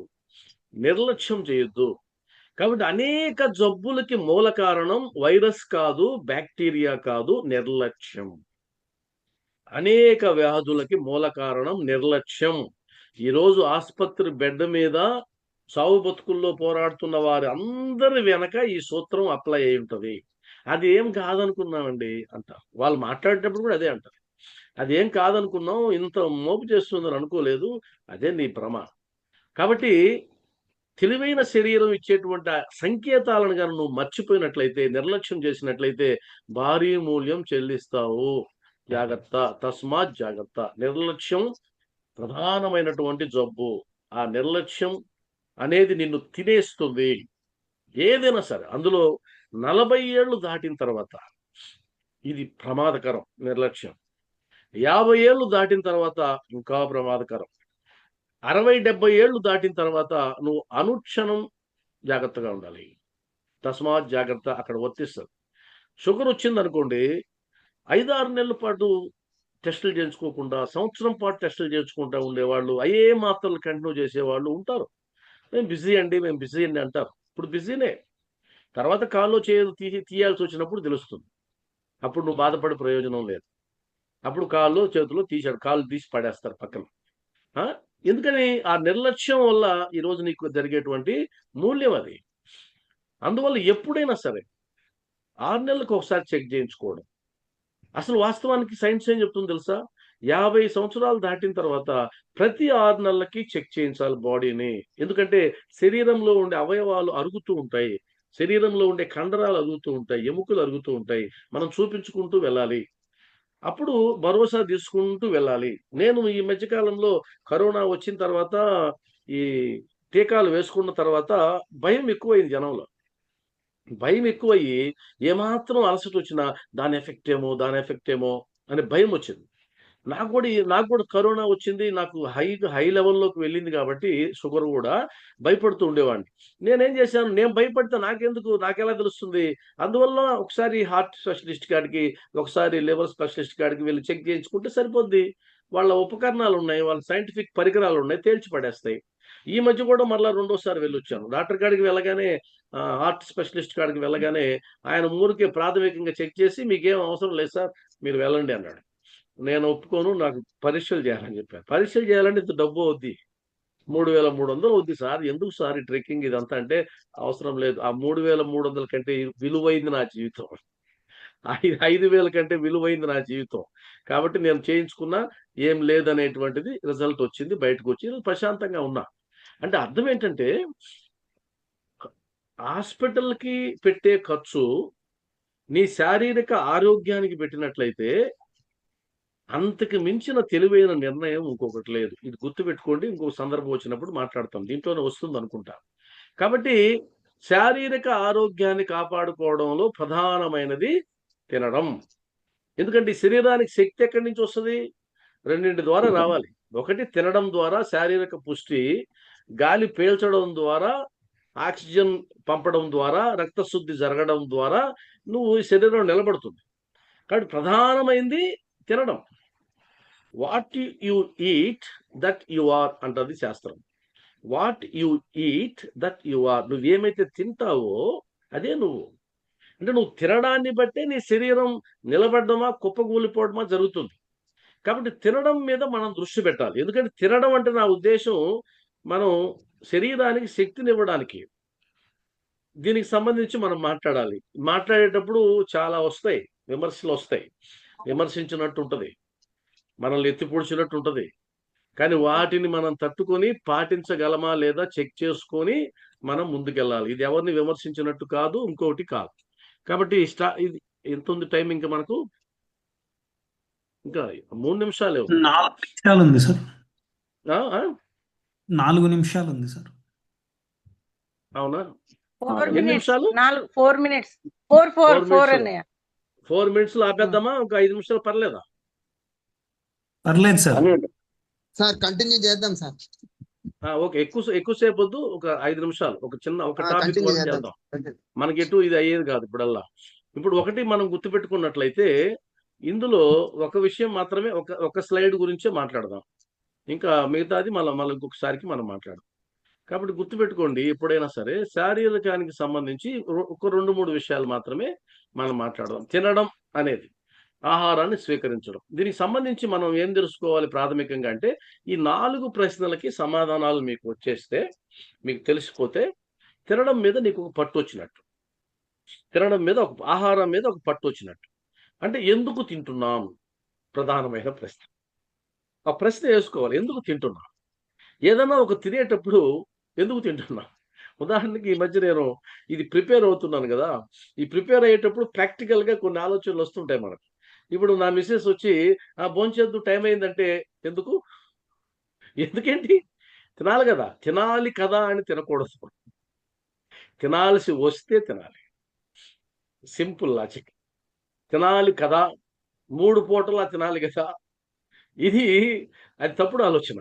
నిర్లక్ష్యం చేయొద్దు. కాబట్టి అనేక జబ్బులకి మూల కారణం వైరస్ కాదు, బాక్టీరియా కాదు, నిర్లక్ష్యం. అనేక వ్యాధులకి మూల కారణం నిర్లక్ష్యం. ఈరోజు ఆస్పత్రి బెడ్ మీద చావు బతుకుల్లో పోరాడుతున్న వారి అందరి వెనక ఈ సూత్రం అప్లై అయి ఉంటది. అది ఏం కాదనుకున్నామండి అంటారు. వాళ్ళు మాట్లాడేటప్పుడు కూడా అదే అంటారు. అదేం కాదనుకున్నాం, ఇంత మోపు చేస్తుందని అనుకోలేదు. అదే నీ భ్రమ. కాబట్టి తెలివైన శరీరం ఇచ్చేటువంటి ఆ సంకేతాలను గాని నువ్వు మర్చిపోయినట్లయితే, నిర్లక్ష్యం చేసినట్లయితే భారీ మూల్యం చెల్లిస్తావు. జాగ్రత్త. తస్మాత్ జాగ్రత్త. నిర్లక్ష్యం ప్రధానమైనటువంటి జబ్బు. ఆ నిర్లక్ష్యం అనేది నిన్ను తినేస్తుంది. ఏదైనా సరే. అందులో 40 ఏళ్ళు దాటిన తర్వాత ఇది ప్రమాదకరం నిర్లక్ష్యం. 50 ఏళ్ళు దాటిన తర్వాత ఇంకా ప్రమాదకరం. 60, 70 ఏళ్ళు దాటిన తర్వాత నువ్వు అనుక్షణం జాగ్రత్తగా ఉండాలి. తస్మాత్ జాగ్రత్త అక్కడ వర్తిస్తది. షుగర్ వచ్చిందనుకోండి 5, 6 నెలల పాటు టెస్టులు చేయించుకోకుండా సంవత్సరం పాటు టెస్టులు చేయించుకుంటూ ఉండేవాళ్ళు, అయ్యే మాత్రలు కంటిన్యూ చేసేవాళ్ళు ఉంటారు. మేము బిజీ అండి అంటారు. ఇప్పుడు బిజీనే, తర్వాత కాల్లో చేయదు తీయాల్సి వచ్చినప్పుడు తెలుస్తుంది. అప్పుడు నువ్వు బాధపడే ప్రయోజనం లేదు. అప్పుడు కాళ్ళు చేతులు కాళ్ళు తీసి పడేస్తారు పక్కన. ఆ? ఎందుకని? ఆ నిర్లక్ష్యం వల్ల ఈరోజు నీకు జరిగేటువంటి మూల్యం అది. అందువల్ల ఎప్పుడైనా సరే 6 నెలలకు ఒకసారి చెక్ చేయించుకోవడం. అసలు వాస్తవానికి సైన్స్ ఏం చెప్తుందో తెలుసా? 50 సంవత్సరాలు దాటిన తర్వాత ప్రతి 6 నెలలకి చెక్ చేయించాలి బాడీని. ఎందుకంటే శరీరంలో ఉండే అవయవాలు అరుగుతూ ఉంటాయి. శరీరంలో ఉండే కండరాలు అరుగుతూ ఉంటాయి. ఎముకలు అరుగుతూ ఉంటాయి. మనం చూపించుకుంటూ వెళ్ళాలి. అప్పుడు భరోసా తీసుకుంటూ వెళ్ళాలి. నేను ఈ మధ్య కాలంలో కరోనా వచ్చిన తర్వాత ఈ టీకాలు వేసుకున్న తర్వాత భయం ఎక్కువైంది జనంలో. భయం ఎక్కువయ్యి ఏమాత్రం అలసట వచ్చినా దాని ఎఫెక్ట్ ఏమో అనే భయం వచ్చింది. నాకు కూడా కరోనా వచ్చింది. నాకు హై లెవెల్లోకి వెళ్ళింది కాబట్టి షుగర్ కూడా భయపడుతూ ఉండేవాడిని. నేనేం చేశాను? నేను భయపడితే నాకెలా తెలుస్తుంది? అందువల్ల ఒకసారి హార్ట్ స్పెషలిస్ట్ కాడికి, ఒకసారి లివర్ స్పెషలిస్ట్ కాడికి వెళ్ళి చెక్ చేయించుకుంటే సరిపోద్ది. వాళ్ళ ఉపకరణాలు ఉన్నాయి, వాళ్ళ సైంటిఫిక్ పరికరాలు ఉన్నాయి, తేల్చి పడేస్తాయి. ఈ మధ్య కూడా మరలా రెండోసారి వెళ్ళొచ్చాను. డాక్టర్ కాడికి వెళ్ళగానే, హార్ట్ స్పెషలిస్ట్ కాడికి వెళ్ళగానే ఆయన ఊరికే ప్రాథమికంగా చెక్ చేసి మీకేం అవసరం లేదు సార్, మీరు వెళ్ళండి అన్నాడు. నేను ఒప్పుకోను, నాకు పరీక్షలు చేయాలని చెప్పాను. పరీక్షలు చేయాలంటే ఇంత డబ్బు అవుద్ది, 3,300 అవుద్ది సార్, ఎందుకు సార్ ఈ ట్రెక్కింగ్ ఇదంతా అంటే, అవసరం లేదు. ఆ 3,300 కంటే విలువైంది నా జీవితం. 5,000 కంటే విలువైంది నా జీవితం. కాబట్టి నేను చేయించుకున్నా, ఏం లేదనేటువంటిది రిజల్ట్ వచ్చింది, బయటకు వచ్చి ప్రశాంతంగా ఉన్నా. అంటే అర్థం ఏంటంటే, హాస్పిటల్కి పెట్టే ఖర్చు నీ శారీరక ఆరోగ్యానికి పెట్టినట్లయితే అంతకు మించిన తెలివైన నిర్ణయం ఇంకొకటి లేదు. ఇది గుర్తుపెట్టుకోండి. ఇంకో సందర్భం వచ్చినప్పుడు మాట్లాడతాం. దీంట్లోనే వస్తుంది అనుకుంటా. కాబట్టి శారీరక ఆరోగ్యాన్ని కాపాడుకోవడంలో ప్రధానమైనది తినడం. ఎందుకంటే ఈ శరీరానికి శక్తి ఎక్కడి నుంచి వస్తుంది? రెండింటి ద్వారా రావాలి. ఒకటి తినడం ద్వారా శారీరక పుష్టి, గాలి పీల్చడం ద్వారా, ఆక్సిజన్ పంపడం ద్వారా, రక్తశుద్ధి జరగడం ద్వారా నువ్వు ఈ శరీరం నిలబడుతుంది. కాబట్టి ప్రధానమైంది తినడం. What you eat that you are అంటది శాస్త్రం. What you eat that you are. నువ్వేమైతే తింటావో అదే నువ్వు. అంటే నువ్వు తినడాన్ని బట్టే నీ శరీరం నిలబడమా కుప్పకూలిపోవడమా జరుగుతుంది. కాబట్టి తినడం మీద మనం దృష్టి పెట్టాలి. ఎందుకంటే తినడం అంటే నా ఉద్దేశం మనం శరీరానికి శక్తినివ్వడానికి. దీనికి సంబంధించి మనం మాట్లాడాలి. మాట్లాడేటప్పుడు చాలా వస్తాయి, విమర్శలు వస్తాయి. విమర్శించినట్టు ఉంటుంది, మనల్ని ఎత్తి పొడిచినట్టు ఉంటుంది. కానీ వాటిని మనం తట్టుకొని పాటించగలమా లేదా చెక్ చేసుకొని మనం ముందుకెళ్ళాలి. ఇది ఎవరిని విమర్శించినట్టు కాదు, ఇంకొకటి కాదు. కాబట్టి ఇది ఎంత ఉంది టైం? ఇంకా మనకు ఇంకా 3 నిమిషాలే ఉంది. 4 నిమిషాలు ఉంది సార్. ఆ, ఆ? 4 నిమిషాలు ఉంది సార్. అవునా? 4 ఎన్ని minutes. నిమిషాలు? 4 minutes. 4 minutes. అన్నయ్య. 4 minutes లో ఆపేద్దామా? ఒక 5 నిమిషాలు పర్లేదా? పర్లేదు సార్. సార్ కంటిన్యూ చేద్దాం సార్. ఓకే, ఎక్కువసేపు వద్దు, ఒక 5 నిమిషాలు, ఒక టాపిక్ కంటిన్యూ వరకు చేద్దాం. వెళ్దాం. మనకి ఎటు ఇది అయ్యేది కాదు ఇప్పుడల్లా. ఇప్పుడు ఒకటి మనం గుర్తుపెట్టుకున్నట్లయితే ఇందులో ఒక విషయం మాత్రమే, ఒక స్లైడ్ గురించే మాట్లాడదాం. ఇంకా మిగతాది మళ్ళీ ఇంకొకసారికి మనం మాట్లాడదాం. కాబట్టి గుర్తుపెట్టుకోండి, ఎప్పుడైనా సరే శారీరకానికి సంబంధించి ఒక 2-3 విషయాలు మాత్రమే మనం మాట్లాడదాం. తినడం అనేది, ఆహారాన్ని స్వీకరించడం. దీనికి సంబంధించి మనం ఏం తెలుసుకోవాలి ప్రాథమికంగా అంటే, ఈ 4 ప్రశ్నలకి సమాధానాలు మీకు వచ్చేస్తే, మీకు తెలిసిపోతే తినడం మీద నీకు ఒక పట్టు వచ్చినట్టు. తినడం మీద, ఆహారం మీద ఒక పట్టు వచ్చినట్టు. అంటే ఎందుకు తింటున్నాం? ప్రధానమైన ప్రశ్న. ఆ ప్రశ్న వేసుకోవాలి, ఎందుకు తింటున్నాం? ఏదన్నా ఒక తినేటప్పుడు ఎందుకు తింటున్నాం? ఉదాహరణకి ఈ మధ్య నేను ఇది ప్రిపేర్ అవుతున్నాను కదా, ఈ ప్రిపేర్ అయ్యేటప్పుడు ప్రాక్టికల్గా కొన్ని ఆలోచనలు వస్తుంటాయి మనకు. ఇప్పుడు నా మిస్సెస్ వచ్చి భోంచేద్దు టైం అయిందంటే, ఎందుకేంటి? తినాలి కదా. తినాలి కదా అని తినకూడదు, తినాల్సి వస్తే తినాలి. Simple logic. తినాలి కదా, 3 పూటలా తినాలి కదా, అది తప్పుడు ఆలోచన.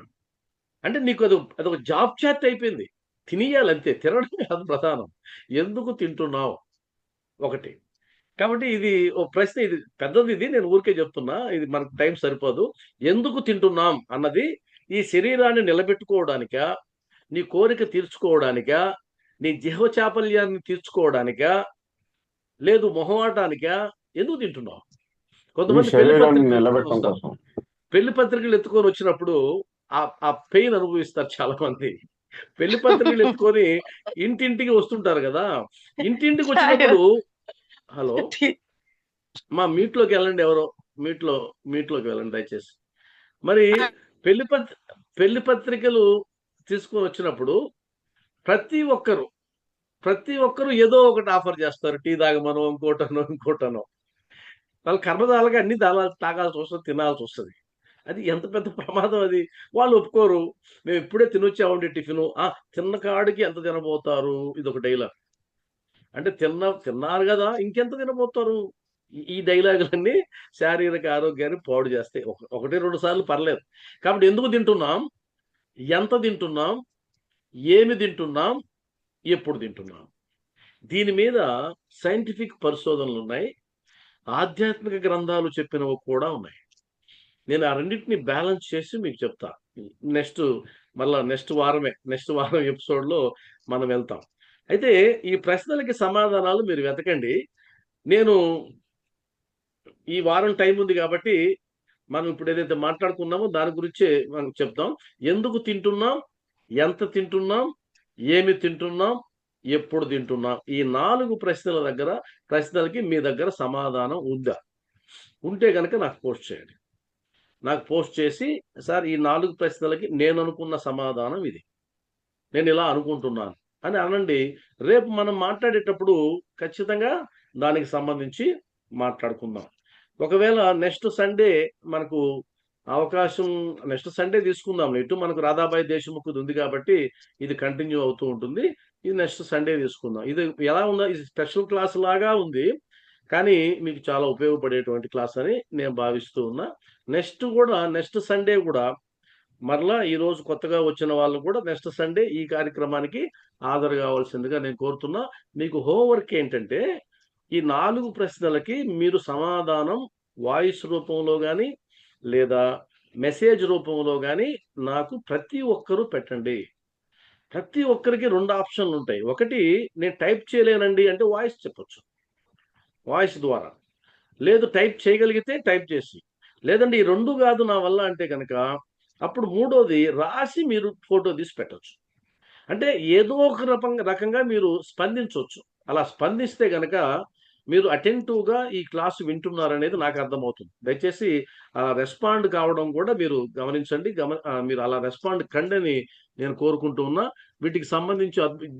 అంటే నీకు అదొక జాబ్ చాట్ అయిపోయింది. తినేయాలి అంతే, తినడం కాదు ప్రధానం. ఎందుకు తింటున్నావు? ఒకటి. కాబట్టి ఇది ఓ ప్రశ్న, ఇది పెద్దది, ఇది నేను ఊరికే చెప్తున్నా, ఇది మనకు టైం సరిపోదు. ఎందుకు తింటున్నాం అన్నది ఈ శరీరాన్ని నిలబెట్టుకోవడానికా, నీ కోరిక తీర్చుకోవడానికా, నీ జిహ్వ చాపల్యాన్ని తీర్చుకోవడానికా, లేదు మొహమాటానికా, ఎందుకు తింటున్నాం? ఈ కొంతమంది పెళ్లి శరీరాన్ని పత్రికలు ఎత్తుకొని నిలబెట్టడం వస్తారు. కోసం. పెళ్లి పత్రికలు ఎత్తుకొని వచ్చినప్పుడు ఆ పెయిన్ అనుభవిస్తారు చాలా మంది. పెళ్లి పత్రికలు ఎత్తుకొని ఇంటింటికి వస్తుంటారు కదా, ఇంటింటికి వచ్చినప్పుడు హలో మా మీట్లోకి వెళ్ళండి, ఎవరో మీట్లోకి వెళ్ళండి దయచేసి. మరి పెళ్లి పత్రికలు తీసుకొని వచ్చినప్పుడు ప్రతి ఒక్కరు ఏదో ఒకటి ఆఫర్ చేస్తారు. టీ తాగమనో, ఇంకోటనో. వాళ్ళ కర్మదాలుగా అన్ని తాగాల్సి వస్తుంది, తినాల్సి వస్తుంది. అది ఎంత పెద్ద ప్రమాదం అది. వాళ్ళు ఒప్పుకోరు. మేము ఇప్పుడే తినొచ్చామండి టిఫిను. తిన్న కాడికి ఎంత తినబోతారు? ఇదొక డైలాగ్. అంటే తిన్నారు కదా, ఇంకెంత తినబోతారు? ఈ డైలాగులన్నీ శారీరక ఆరోగ్యాన్ని పాడు చేస్తాయి. ఒకటి 2 సార్లు పర్లేదు. కాబట్టి ఎందుకు తింటున్నాం? ఎంత తింటున్నాం? ఏమి తింటున్నాం? ఎప్పుడు తింటున్నాం? దీని మీద సైంటిఫిక్ పరిశోధనలున్నాయి. ఆధ్యాత్మిక గ్రంథాలు చెప్పినవి కూడా ఉన్నాయి. నేను ఆ రెండింటిని బ్యాలెన్స్ చేసి మీకు చెప్తా. నెక్స్ట్ వారం ఎపిసోడ్‌లో మనం వెళ్తాం. అయితే ఈ ప్రశ్నలకి సమాధానాలు మీరు వెతకండి. నేను ఈ వారం టైం ఉంది కాబట్టి మనం ఇప్పుడు ఏదైతే మాట్లాడుకున్నామో దాని గురించే మనం చెప్తాం. ఎందుకు తింటున్నాం? ఎంత తింటున్నాం? ఏమి తింటున్నాం? ఎప్పుడు తింటున్నాం? ఈ 4 ప్రశ్నలకి మీ దగ్గర సమాధానం ఉందా? ఉంటే గనక నాకు పోస్ట్ చేయండి. నాకు పోస్ట్ చేసి, సార్ ఈ 4 ప్రశ్నలకి నేను అనుకున్న సమాధానం ఇది. నేను ఇలా అనుకుంటున్నాను అని అనండి. రేపు మనం మాట్లాడేటప్పుడు ఖచ్చితంగా దానికి సంబంధించి మాట్లాడుకుందాం. ఒకవేళ నెక్స్ట్ సండే మనకు అవకాశం, నెక్స్ట్ సండే తీసుకుందాం. ఇటు మనకు రాధాబాయి దేశముఖిది ఉంది కాబట్టి ఇది కంటిన్యూ అవుతూ ఉంటుంది. ఇది నెక్స్ట్ సండే తీసుకుందాం. ఇది ఎలా ఉందో, ఇది స్పెషల్ క్లాస్ లాగా ఉంది, కానీ మీకు చాలా ఉపయోగపడేటువంటి క్లాస్ అని నేను భావిస్తూ ఉన్నా. నెక్స్ట్ సండే కూడా మరలా ఈరోజు కొత్తగా వచ్చిన వాళ్ళు కూడా నెక్స్ట్ సండే ఈ కార్యక్రమానికి హాజరు కావాల్సిందిగా నేను కోరుతున్నా. మీకు హోంవర్క్ ఏంటంటే, ఈ 4 ప్రశ్నలకి మీరు సమాధానం వాయిస్ రూపంలో కానీ లేదా మెసేజ్ రూపంలో కానీ నాకు ప్రతి ఒక్కరూ పెట్టండి. ప్రతి ఒక్కరికి 2 ఆప్షన్లు ఉంటాయి. ఒకటి, నేను టైప్ చేయలేనండి అంటే వాయిస్ చెప్పొచ్చు, వాయిస్ ద్వారా. లేదు టైప్ చేయగలిగితే టైప్ చేసి, లేదంటే ఈ 2 కాదు నా వల్ల అంటే కనుక అప్పుడు మూడోది రాసి మీరు ఫోటో తీసి పెట్టొచ్చు. అంటే ఏదో ఒక రకంగా మీరు స్పందించవచ్చు. అలా స్పందిస్తే గనక మీరు అటెంటివ్‌గా ఈ క్లాస్ వింటున్నారనేది నాకు అర్థమవుతుంది. దయచేసి రెస్పాండ్ కావడం కూడా మీరు గమనించండి. మీరు అలా రెస్పాండ్ కండని నేను కోరుకుంటూ ఉన్నా.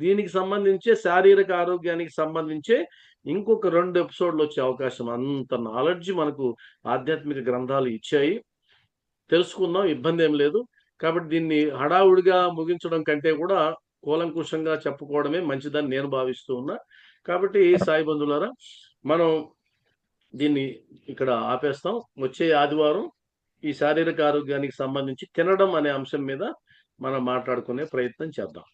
దీనికి సంబంధించే శారీరక ఆరోగ్యానికి సంబంధించే ఇంకొక 2 ఎపిసోడ్‌లు వచ్చే అవకాశం, అంత నాలెడ్జ్ మనకు ఆధ్యాత్మిక గ్రంథాలు ఇచ్చాయి. తెలుసుకుందాం, ఇబ్బందేం లేదు. కాబట్టి దీన్ని హడావుడిగా ముగించడం కంటే కూడా కూలంకుషంగా చెప్పుకోవడమే మంచిదని నేను భావిస్తూ ఉన్నా. కాబట్టి సాయి బంధువులారా, మనం దీన్ని ఇక్కడ ఆపేస్తాం. వచ్చే ఆదివారం ఈ శారీరక ఆరోగ్యానికి సంబంధించి తినడం అనే అంశం మీద మనం మాట్లాడుకునే ప్రయత్నం చేద్దాం.